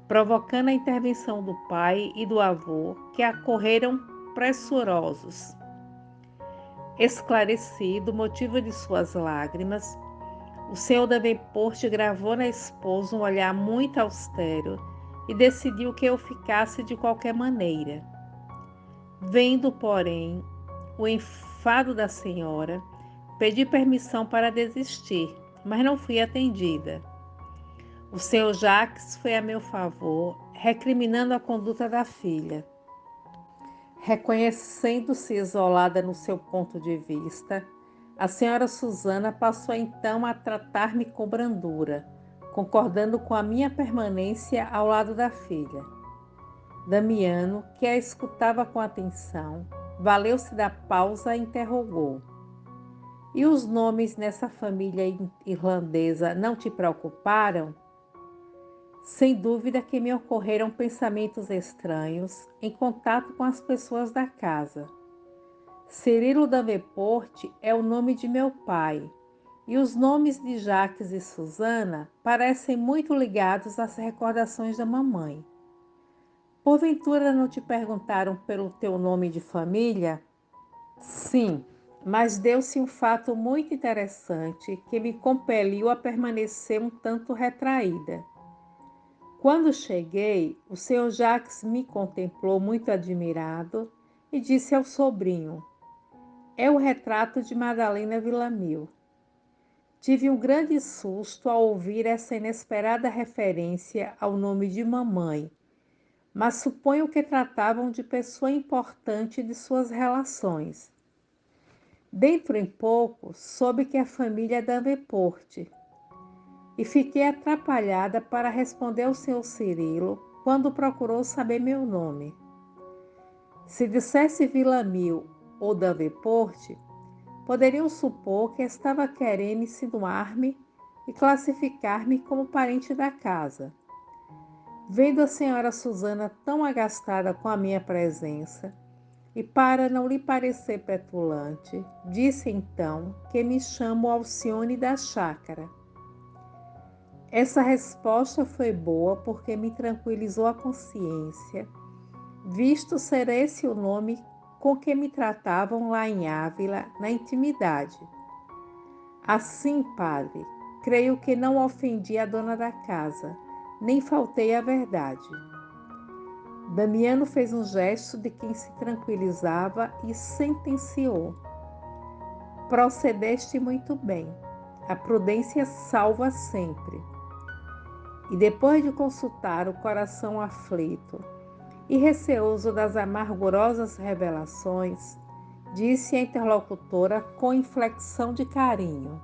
provocando a intervenção do pai e do avô, que acorreram pressurosos. Esclarecido o motivo de suas lágrimas, o senhor Davenport gravou na esposa um olhar muito austero e decidiu que eu ficasse de qualquer maneira. Vendo, porém, o enfado da senhora, pedi permissão para desistir, mas não fui atendida. O senhor Jacques foi a meu favor, recriminando a conduta da filha. Reconhecendo-se isolada no seu ponto de vista, a senhora Susana passou então a tratar-me com brandura, concordando com a minha permanência ao lado da filha. Damiano, que a escutava com atenção, valeu-se da pausa e interrogou: E os nomes nessa família irlandesa não te preocuparam? Sem dúvida que me ocorreram pensamentos estranhos em contato com as pessoas da casa. Cirilo Davenport é o nome de meu pai, e os nomes de Jacques e Susana parecem muito ligados às recordações da mamãe. Porventura não te perguntaram pelo teu nome de família? Sim, mas deu-se um fato muito interessante que me compeliu a permanecer um tanto retraída. Quando cheguei, o senhor Jacques me contemplou muito admirado e disse ao sobrinho: É o retrato de Madalena Villamil. Tive um grande susto ao ouvir essa inesperada referência ao nome de mamãe, mas suponho que tratavam de pessoa importante de suas relações. Dentro em pouco, soube que a família é Davenport e fiquei atrapalhada para responder ao senhor Cirilo quando procurou saber meu nome. Se dissesse Villamil ou Davenport, poderiam supor que estava querendo insinuar-me e classificar-me como parente da casa. Vendo a senhora Susana tão agastada com a minha presença, E para não lhe parecer petulante, disse então que me chamo Alcione da Chácara. Essa resposta foi boa porque me tranquilizou a consciência, visto ser esse o nome com que me tratavam lá em Ávila, na intimidade. Assim, padre, creio que não ofendi a dona da casa, nem faltei à verdade. Damiano fez um gesto de quem se tranquilizava e sentenciou: procedeste muito bem. A prudência salva sempre. E depois de consultar o coração aflito e receoso das amargurosas revelações, disse a interlocutora com inflexão de carinho: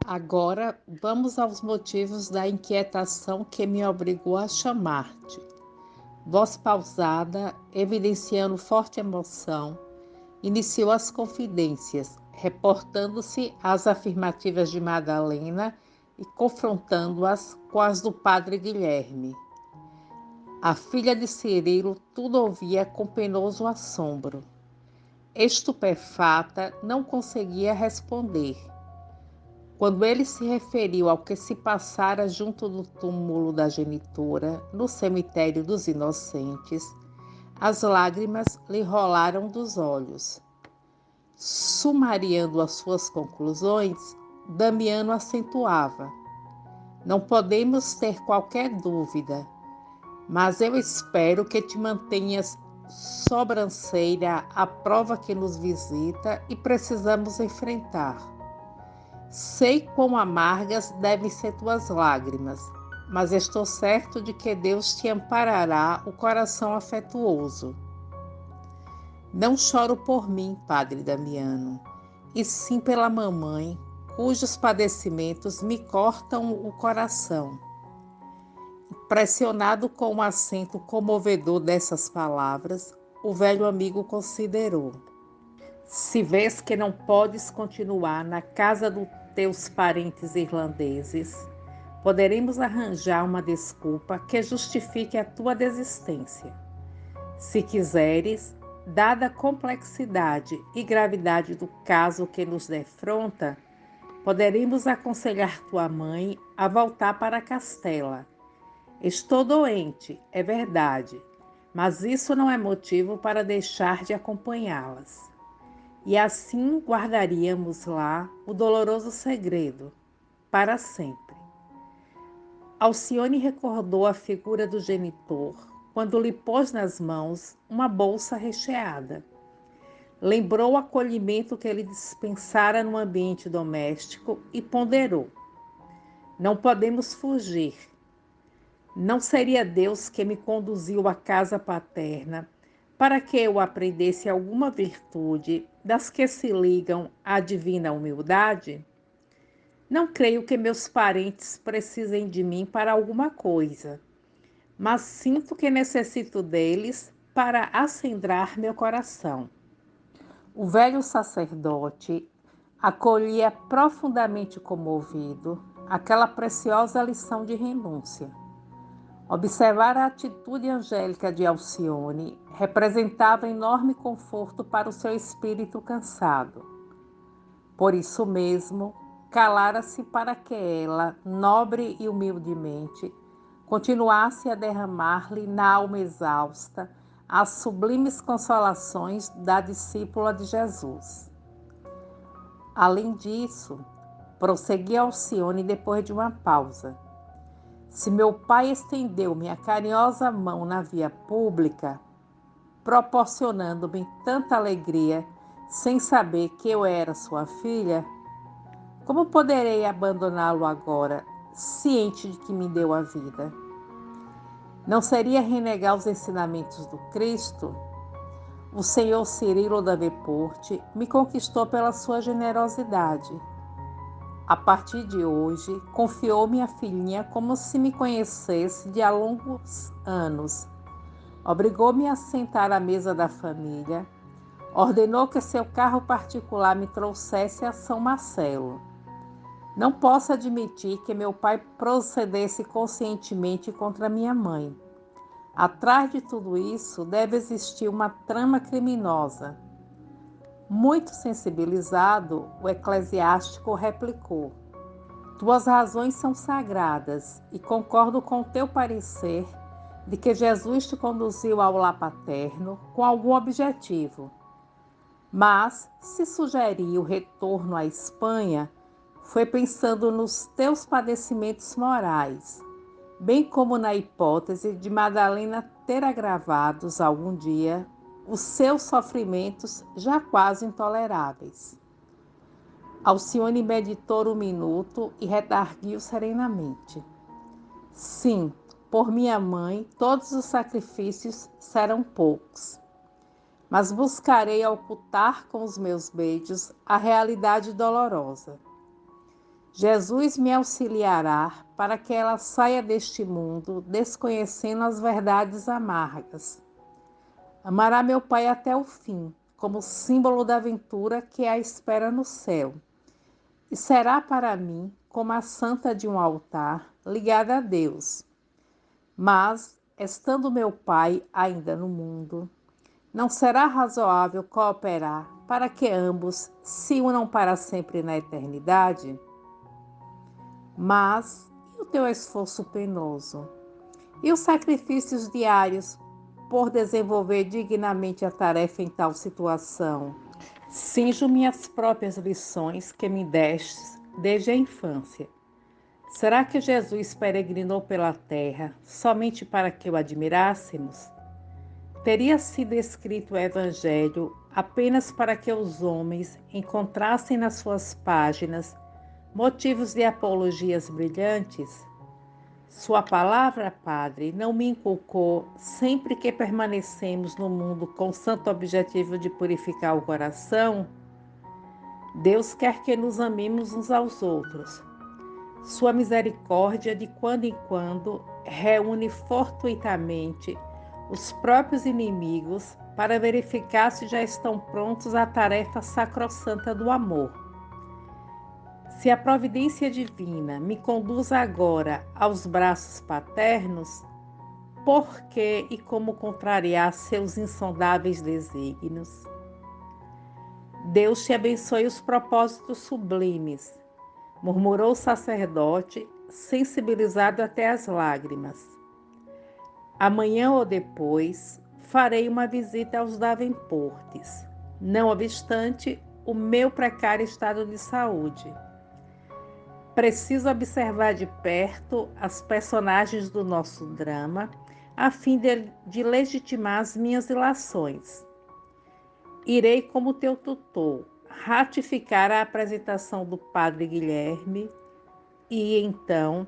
agora vamos aos motivos da inquietação que me obrigou a chamar-te. Voz pausada, evidenciando forte emoção, iniciou as confidências, reportando-se às afirmativas de Madalena e confrontando-as com as do padre Guilherme. A filha de Cirilo tudo ouvia com penoso assombro. Estupefata, não conseguia responder. Quando ele se referiu ao que se passara junto do túmulo da genitora, no cemitério dos Inocentes, as lágrimas lhe rolaram dos olhos. Sumariando as suas conclusões, Damiano acentuava: não podemos ter qualquer dúvida, mas eu espero que te mantenhas sobranceira à prova que nos visita e precisamos enfrentar. Sei quão amargas devem ser tuas lágrimas, mas estou certo de que Deus te amparará o coração afetuoso. Não choro por mim, padre Damiano, e sim pela mamãe, cujos padecimentos me cortam o coração. Impressionado com o acento comovedor dessas palavras, o velho amigo considerou: se vês que não podes continuar na casa dos teus parentes irlandeses, poderemos arranjar uma desculpa que justifique a tua desistência. Se quiseres, dada a complexidade e gravidade do caso que nos defronta, poderemos aconselhar tua mãe a voltar para Castela. Estou doente, é verdade, mas isso não é motivo para deixar de acompanhá-las. E assim guardaríamos lá o doloroso segredo, para sempre. Alcione recordou a figura do genitor quando lhe pôs nas mãos uma bolsa recheada. Lembrou o acolhimento que ele dispensara no ambiente doméstico e ponderou: não podemos fugir. Não seria Deus que me conduziu à casa paterna para que eu aprendesse alguma virtude das que se ligam à divina humildade? Não creio que meus parentes precisem de mim para alguma coisa, mas sinto que necessito deles para acendrar meu coração. O velho sacerdote acolhia profundamente comovido aquela preciosa lição de renúncia. Observar a atitude angélica de Alcione representava enorme conforto para o seu espírito cansado. Por isso mesmo, calara-se para que ela, nobre e humildemente, continuasse a derramar-lhe na alma exausta as sublimes consolações da discípula de Jesus. Além disso, prosseguia Alcione depois de uma pausa: se meu pai estendeu-me a carinhosa mão na via pública, proporcionando-me tanta alegria sem saber que eu era sua filha, como poderei abandoná-lo agora, ciente de que me deu a vida? Não seria renegar os ensinamentos do Cristo? O senhor Cirilo da Veporte me conquistou pela sua generosidade. A partir de hoje, confiou minha filhinha como se me conhecesse de há longos anos. Obrigou-me a sentar à mesa da família. Ordenou que seu carro particular me trouxesse a São Marcelo. Não posso admitir que meu pai procedesse conscientemente contra minha mãe. Atrás de tudo isso deve existir uma trama criminosa. Muito sensibilizado, o eclesiástico replicou: tuas razões são sagradas e concordo com o teu parecer de que Jesus te conduziu ao lar paterno com algum objetivo. Mas, se sugeri o retorno à Espanha, foi pensando nos teus padecimentos morais, bem como na hipótese de Madalena ter agravados algum dia os seus sofrimentos já quase intoleráveis. Alcione meditou um minuto e redarguiu serenamente. Sim, por minha mãe, todos os sacrifícios serão poucos, mas buscarei ocultar com os meus beijos a realidade dolorosa. Jesus me auxiliará para que ela saia deste mundo desconhecendo as verdades amargas. Amará meu Pai até o fim, como símbolo da aventura que a espera no céu. E será para mim como a santa de um altar ligada a Deus. Mas, estando meu Pai ainda no mundo, não será razoável cooperar para que ambos se unam para sempre na eternidade? Mas, e o teu esforço penoso? E os sacrifícios diários por desenvolver dignamente a tarefa em tal situação? Cinjo minhas próprias lições que me destes desde a infância. Será que Jesus peregrinou pela terra somente para que o admirássemos? Teria sido escrito o Evangelho apenas para que os homens encontrassem nas suas páginas motivos de apologias brilhantes? Sua palavra, Padre, não me inculcou sempre que permanecemos no mundo com o santo objetivo de purificar o coração? Deus quer que nos amemos uns aos outros. Sua misericórdia, de quando em quando, reúne fortuitamente os próprios inimigos para verificar se já estão prontos à tarefa sacrossanta do amor. Se a providência divina me conduz agora aos braços paternos, por que e como contrariar seus insondáveis desígnios? Deus te abençoe os propósitos sublimes, murmurou o sacerdote, sensibilizado até as lágrimas. Amanhã ou depois farei uma visita aos Davenportes, não obstante o meu precário estado de saúde. Preciso observar de perto as personagens do nosso drama, a fim de legitimar as minhas ilações. Irei como teu tutor, ratificar a apresentação do padre Guilherme e, então,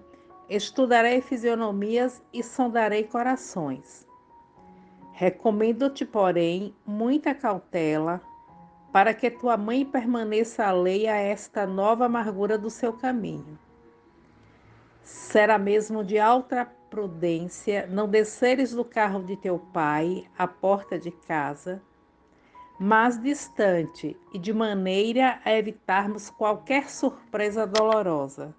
estudarei fisionomias e sondarei corações. Recomendo-te, porém, muita cautela para que tua mãe permaneça alheia a esta nova amargura do seu caminho. Será mesmo de alta prudência não desceres do carro de teu pai à porta de casa, mas distante e de maneira a evitarmos qualquer surpresa dolorosa.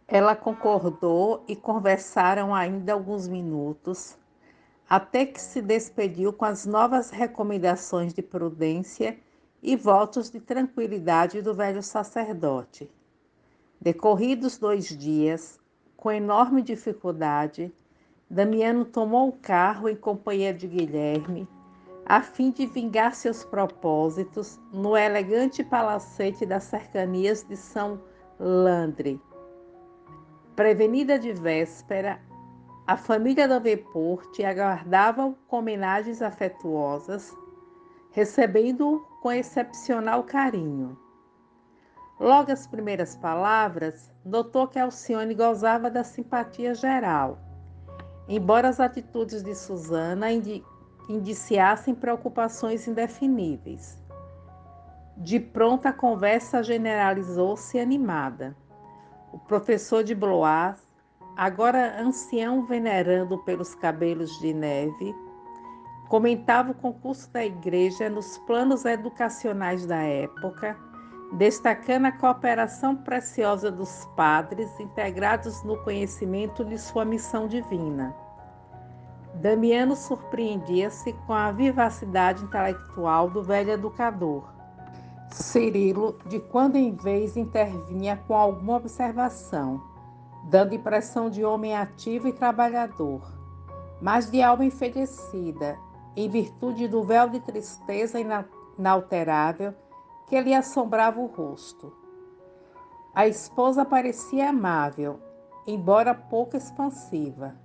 Ela concordou e conversaram ainda alguns minutos, até que se despediu com as novas recomendações de prudência e votos de tranquilidade do velho sacerdote. Decorridos 2 dias, com enorme dificuldade, Damiano tomou o carro em companhia de Guilherme, a fim de vingar seus propósitos no elegante palacete das cercanias de São Landre. Prevenida de véspera, a família Davenport aguardava-o com homenagens afetuosas, recebendo-o com excepcional carinho. Logo às primeiras palavras, notou que Alcione gozava da simpatia geral, embora as atitudes de Susana indiciassem preocupações indefiníveis. De pronto a conversa generalizou-se animada. O professor de Blois, agora ancião venerando pelos cabelos de neve, comentava o concurso da igreja nos planos educacionais da época, destacando a cooperação preciosa dos padres integrados no conhecimento de sua missão divina. Damiano surpreendia-se com a vivacidade intelectual do velho educador. Cirilo, de quando em vez, intervinha com alguma observação, dando impressão de homem ativo e trabalhador, mas de alma envelhecida, em virtude do véu de tristeza inalterável que lhe assombrava o rosto. A esposa parecia amável, embora pouco expansiva.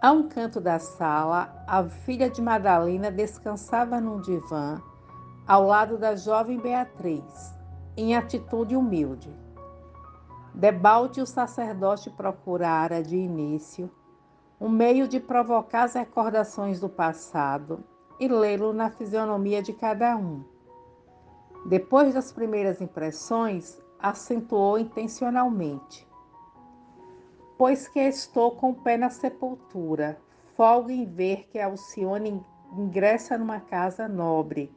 A um canto da sala, a filha de Madalena descansava num divã, ao lado da jovem Beatriz, em atitude humilde. Debalde o sacerdote procurara, de início, um meio de provocar as recordações do passado e lê-lo na fisionomia de cada um. Depois das primeiras impressões, acentuou intencionalmente. Pois que estou com o pé na sepultura, folgo em ver que Alcione ingressa numa casa nobre,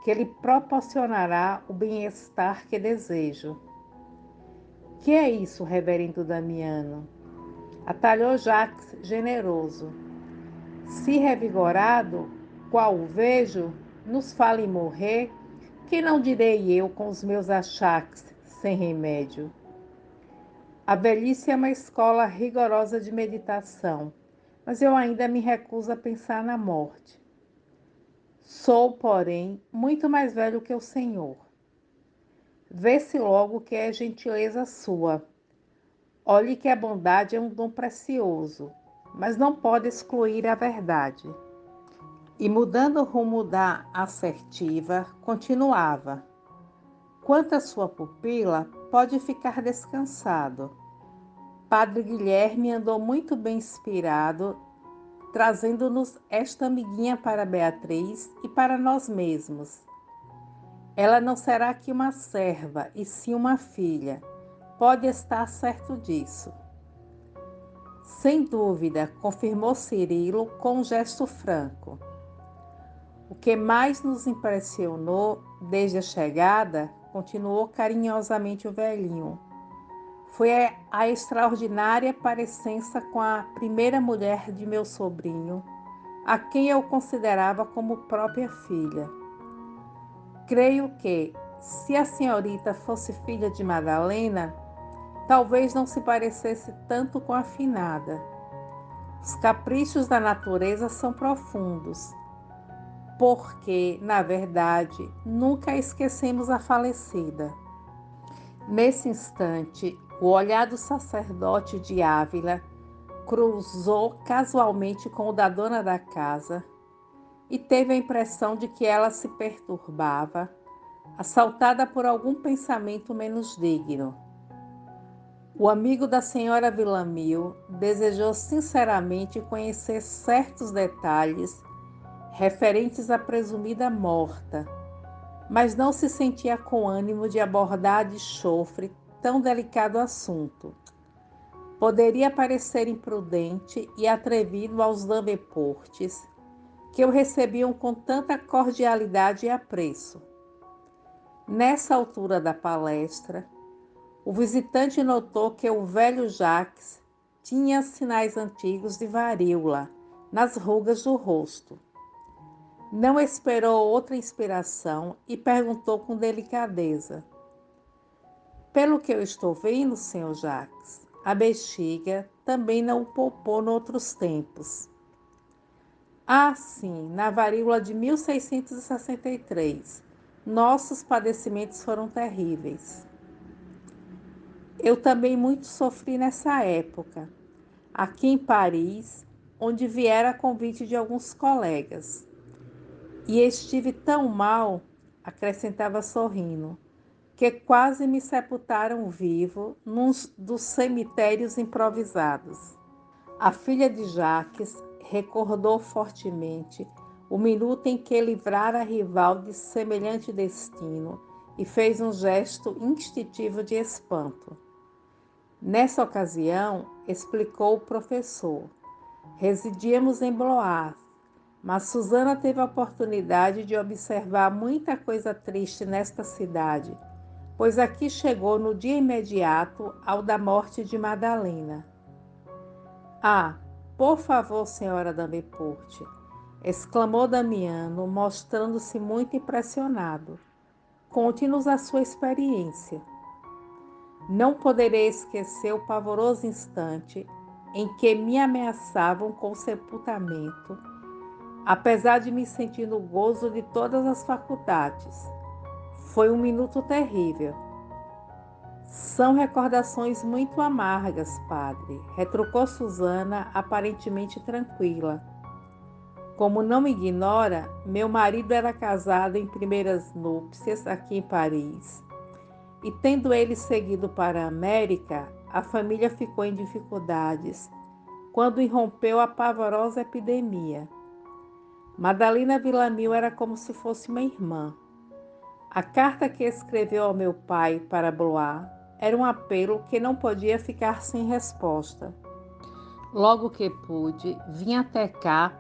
que lhe proporcionará o bem-estar que desejo. Que é isso, reverendo Damiano? Atalhou Jacques generoso. Se revigorado, qual o vejo, nos fala em morrer, que não direi eu com os meus achaques, sem remédio? A velhice é uma escola rigorosa de meditação, mas eu ainda me recuso a pensar na morte. Sou, porém, muito mais velho que o Senhor. Vê-se logo que é gentileza sua. Olhe que a bondade é um dom precioso, mas não pode excluir a verdade. E mudando o rumo da assertiva, continuava. Quanto à sua pupila, pode ficar descansado. Padre Guilherme andou muito bem inspirado, trazendo-nos esta amiguinha para Beatriz e para nós mesmos. Ela não será que uma serva, e sim uma filha. Pode estar certo disso. Sem dúvida, confirmou Cirilo com um gesto franco. O que mais nos impressionou desde a chegada, continuou carinhosamente o velhinho, foi a extraordinária parecença com a primeira mulher de meu sobrinho, a quem eu considerava como própria filha. Creio que, se a senhorita fosse filha de Madalena, talvez não se parecesse tanto com a finada. Os caprichos da natureza são profundos, porque, na verdade, nunca esquecemos a falecida. Nesse instante, o olhar do sacerdote de Ávila cruzou casualmente com o da dona da casa e teve a impressão de que ela se perturbava, assaltada por algum pensamento menos digno. O amigo da senhora Villamil desejou sinceramente conhecer certos detalhes referentes à presumida morta, mas não se sentia com ânimo de abordar de chofre tão delicado assunto. Poderia parecer imprudente e atrevido aos Davenports, que o recebiam com tanta cordialidade e apreço. Nessa altura da palestra, o visitante notou que o velho Jacques tinha sinais antigos de varíola nas rugas do rosto. Não esperou outra inspiração e perguntou com delicadeza: Pelo que eu estou vendo, senhor Jacques, a bexiga também não o poupou noutros tempos. Ah, sim, na varíola de 1663. Nossos padecimentos foram terríveis. Eu também muito sofri nessa época, aqui em Paris, onde viera a convite de alguns colegas. E estive tão mal, acrescentava sorrindo, que quase me sepultaram vivo num dos cemitérios improvisados. A filha de Jacques recordou fortemente o minuto em que livrara a rival de semelhante destino e fez um gesto instintivo de espanto. Nessa ocasião, explicou o professor, residíamos em Blois, mas Susana teve a oportunidade de observar muita coisa triste nesta cidade, pois aqui chegou no dia imediato ao da morte de Madalena. Ah, Por favor, senhora Davenport, exclamou Damiano, mostrando-se muito impressionado. Conte-nos a sua experiência. Não poderei esquecer o pavoroso instante em que me ameaçavam com sepultamento, apesar de me sentir no gozo de todas as faculdades. Foi um minuto terrível. São recordações muito amargas, padre, retrucou Susana, aparentemente tranquila. Como não me ignora, meu marido era casado em primeiras núpcias aqui em Paris, e tendo ele seguido para a América, a família ficou em dificuldades quando irrompeu a pavorosa epidemia. Madalena Villamil era como se fosse uma irmã. A carta que escreveu ao meu pai para Blois era um apelo que não podia ficar sem resposta. Logo que pude, vim até cá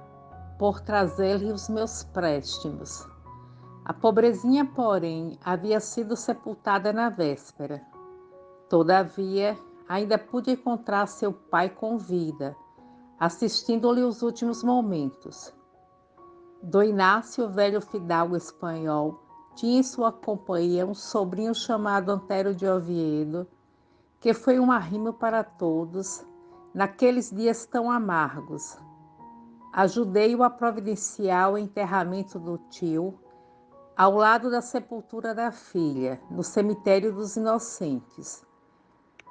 por trazer-lhe os meus préstimos. A pobrezinha, porém, havia sido sepultada na véspera. Todavia, ainda pude encontrar seu pai com vida, assistindo-lhe os últimos momentos. Dom Inácio, velho fidalgo espanhol, tinha em sua companhia um sobrinho chamado Antero de Oviedo, que foi um arrimo para todos naqueles dias tão amargos. Ajudei-o a providenciar o enterramento do tio ao lado da sepultura da filha, no cemitério dos Inocentes.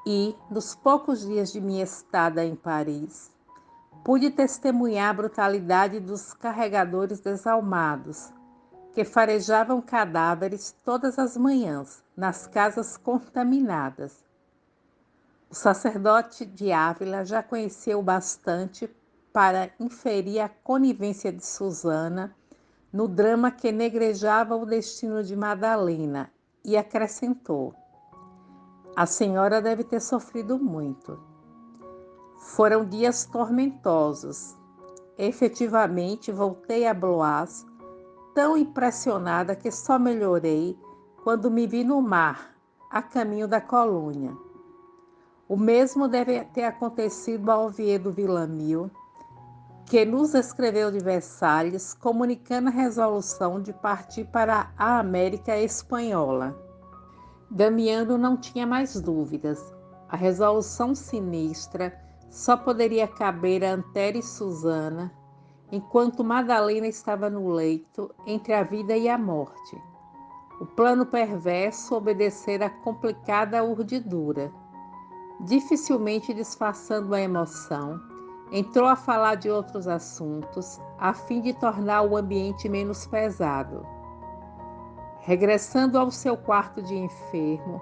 E, nos poucos dias de minha estada em Paris, pude testemunhar a brutalidade dos carregadores desalmados, que farejavam cadáveres todas as manhãs nas casas contaminadas. O sacerdote de Ávila já conheceu bastante para inferir a conivência de Susana no drama que negrejava o destino de Madalena e acrescentou: a senhora deve ter sofrido muito. Foram dias tormentosos. Efetivamente, voltei a Blois tão impressionada que só melhorei quando me vi no mar, a caminho da colônia. O mesmo deve ter acontecido ao Oviedo Villamil, que nos escreveu de Versalhes, comunicando a resolução de partir para a América Espanhola. Damiano não tinha mais dúvidas. A resolução sinistra só poderia caber a Antero e Susana, enquanto Madalena estava no leito, entre a vida e a morte. O plano perverso obedecera a complicada urdidura. Dificilmente disfarçando a emoção, entrou a falar de outros assuntos, a fim de tornar o ambiente menos pesado. Regressando ao seu quarto de enfermo,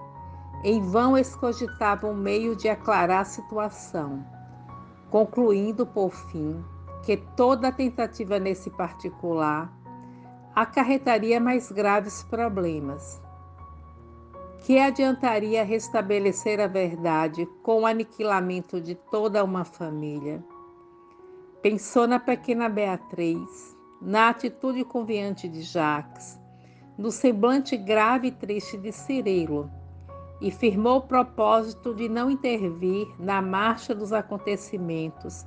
em vão escogitava um meio de aclarar a situação, concluindo, por fim, que toda tentativa nesse particular acarretaria mais graves problemas. Que adiantaria restabelecer a verdade com o aniquilamento de toda uma família? Pensou na pequena Beatriz, na atitude confiante de Jacques, no semblante grave e triste de Cirilo, e firmou o propósito de não intervir na marcha dos acontecimentos,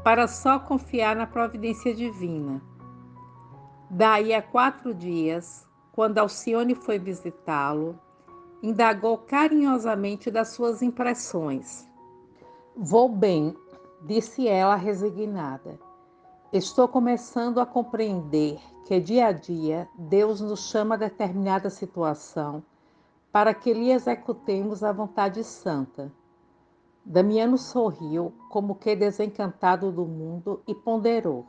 para só confiar na providência divina. Daí a 4 dias, quando Alcione foi visitá-lo, indagou carinhosamente das suas impressões. Vou bem, disse ela resignada. Estou começando a compreender que dia a dia Deus nos chama a determinada situação para que lhe executemos a vontade santa. Damiano sorriu, como que desencantado do mundo, e ponderou.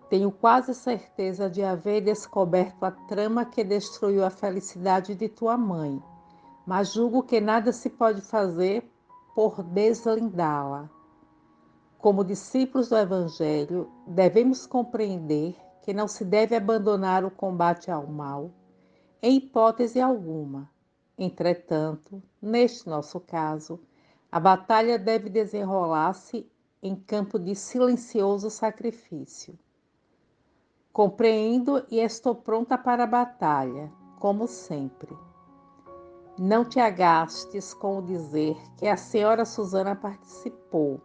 Tenho quase certeza de haver descoberto a trama que destruiu a felicidade de tua mãe, mas julgo que nada se pode fazer por deslindá-la. Como discípulos do Evangelho, devemos compreender que não se deve abandonar o combate ao mal, em hipótese alguma. Entretanto, neste nosso caso, a batalha deve desenrolar-se em campo de silencioso sacrifício. Compreendo e estou pronta para a batalha, como sempre. Não te agastes com o dizer que a senhora Susana participou.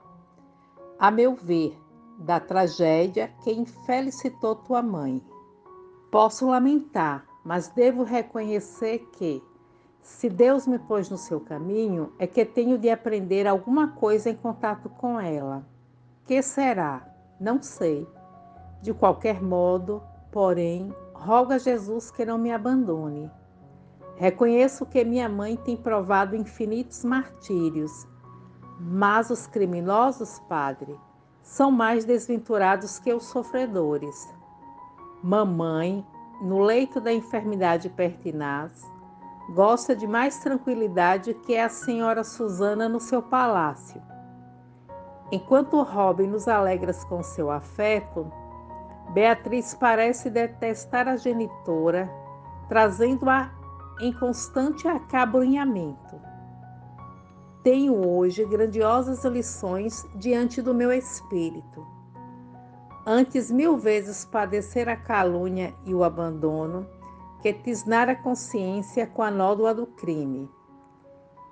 a meu ver, da tragédia que infelicitou tua mãe. Posso lamentar, mas devo reconhecer que, se Deus me pôs no seu caminho, é que tenho de aprender alguma coisa em contato com ela. Que será? Não sei. De qualquer modo, porém, rogo a Jesus que não me abandone. Reconheço que minha mãe tem provado infinitos martírios, mas os criminosos, Padre, são mais desventurados que os sofredores. Mamãe, no leito da enfermidade pertinaz, gosta de mais tranquilidade que a senhora Susana no seu palácio. Enquanto Robin nos alegra com seu afeto, Beatriz parece detestar a genitora, trazendo-a em constante acabrunhamento. Tenho hoje grandiosas lições diante do meu espírito. Antes 1000 vezes padecer a calúnia e o abandono, que tisnar a consciência com a nódoa do crime.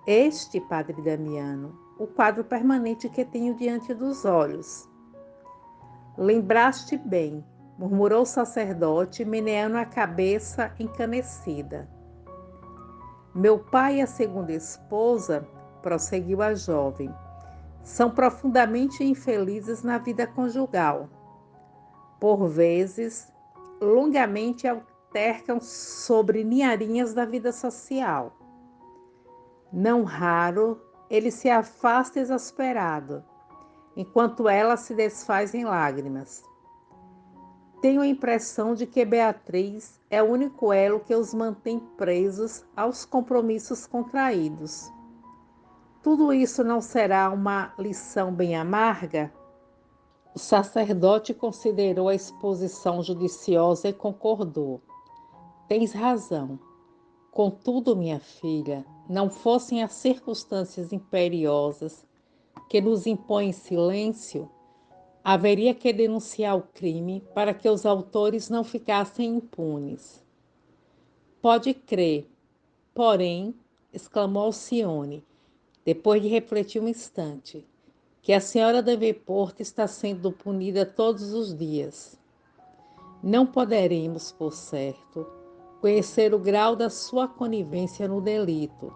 Este, Padre Damiano, o quadro permanente que tenho diante dos olhos. Lembraste bem, murmurou o sacerdote, meneando a cabeça encanecida. Meu pai e a segunda esposa, prosseguiu a jovem, são profundamente infelizes na vida conjugal. Por vezes, longamente altercam sobre ninharinhas da vida social. Não raro, ele se afasta exasperado, enquanto ela se desfaz em lágrimas. Tenho a impressão de que Beatriz é o único elo que os mantém presos aos compromissos contraídos. Tudo isso não será uma lição bem amarga? O sacerdote considerou a exposição judiciosa e concordou. Tens razão. Contudo, minha filha, não fossem as circunstâncias imperiosas que nos impõem silêncio, haveria que denunciar o crime para que os autores não ficassem impunes. Pode crer, porém, exclamou Alcione, depois de refletir um instante, que a senhora Davenport está sendo punida todos os dias. Não poderemos, por certo, conhecer o grau da sua conivência no delito,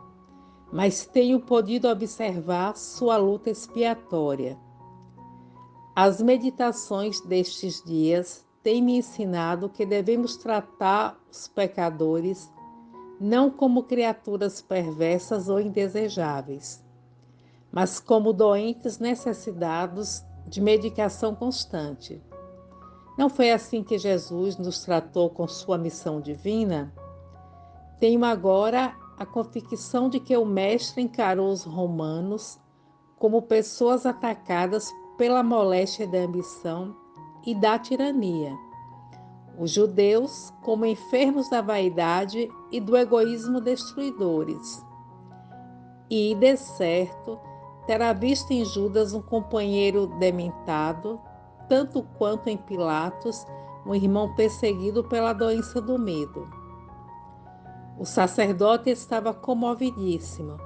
mas tenho podido observar sua luta expiatória. As meditações destes dias têm me ensinado que devemos tratar os pecadores não como criaturas perversas ou indesejáveis, mas como doentes necessitados de medicação constante. Não foi assim que Jesus nos tratou com sua missão divina? Tenho agora a convicção de que o Mestre encarou os romanos como pessoas atacadas pela moléstia da ambição e da tirania. Os judeus como enfermos da vaidade e do egoísmo destruidores. E, de certo, terá visto em Judas um companheiro dementado, tanto quanto em Pilatos, um irmão perseguido pela doença do medo. O sacerdote estava comovidíssimo.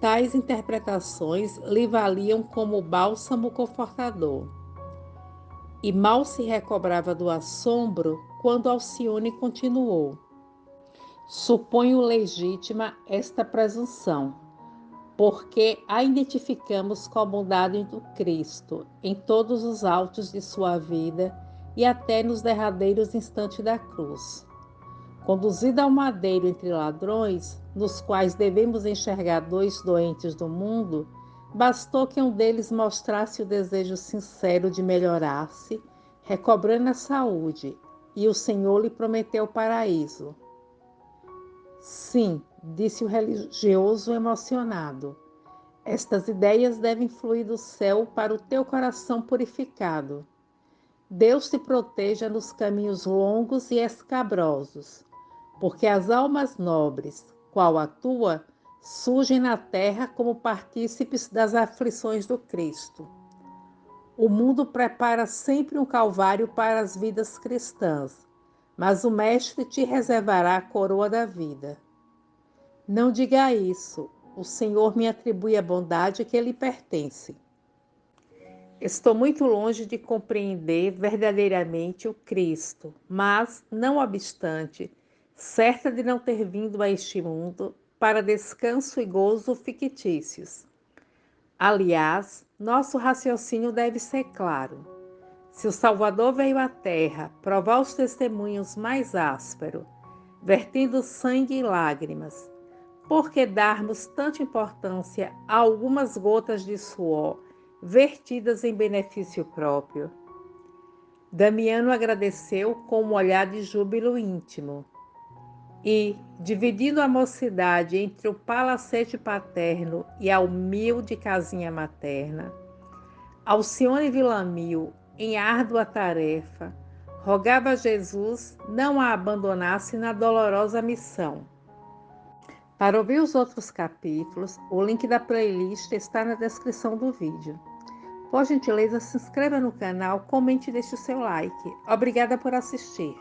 Tais interpretações lhe valiam como bálsamo confortador. E mal se recobrava do assombro quando Alcione continuou. Suponho legítima esta presunção, porque a identificamos com a bondade do Cristo em todos os autos de sua vida e até nos derradeiros instantes da cruz. Conduzida ao madeiro entre ladrões, nos quais devemos enxergar dois doentes do mundo, bastou que um deles mostrasse o desejo sincero de melhorar-se, recobrando a saúde, e o Senhor lhe prometeu o paraíso. Sim, disse o religioso emocionado, estas ideias devem fluir do céu para o teu coração purificado. Deus te proteja nos caminhos longos e escabrosos, porque as almas nobres, qual a tua, surgem na terra como partícipes das aflições do Cristo. O mundo prepara sempre um calvário para as vidas cristãs, mas o Mestre te reservará a coroa da vida. Não diga isso, o Senhor me atribui a bondade que lhe pertence. Estou muito longe de compreender verdadeiramente o Cristo, mas, não obstante, certa de não ter vindo a este mundo para descanso e gozo fictícios. Aliás, nosso raciocínio deve ser claro. Se o Salvador veio à Terra provar os testemunhos mais ásperos, vertendo sangue e lágrimas, por que darmos tanta importância a algumas gotas de suor vertidas em benefício próprio? Damiano agradeceu com um olhar de júbilo íntimo e, dividindo a mocidade entre o palacete paterno e a humilde casinha materna, Alcione Villamil, em árdua tarefa, rogava a Jesus não a abandonasse na dolorosa missão. Para ouvir os outros capítulos, o link da playlist está na descrição do vídeo. Por gentileza, se inscreva no canal, comente e deixe o seu like. Obrigada por assistir.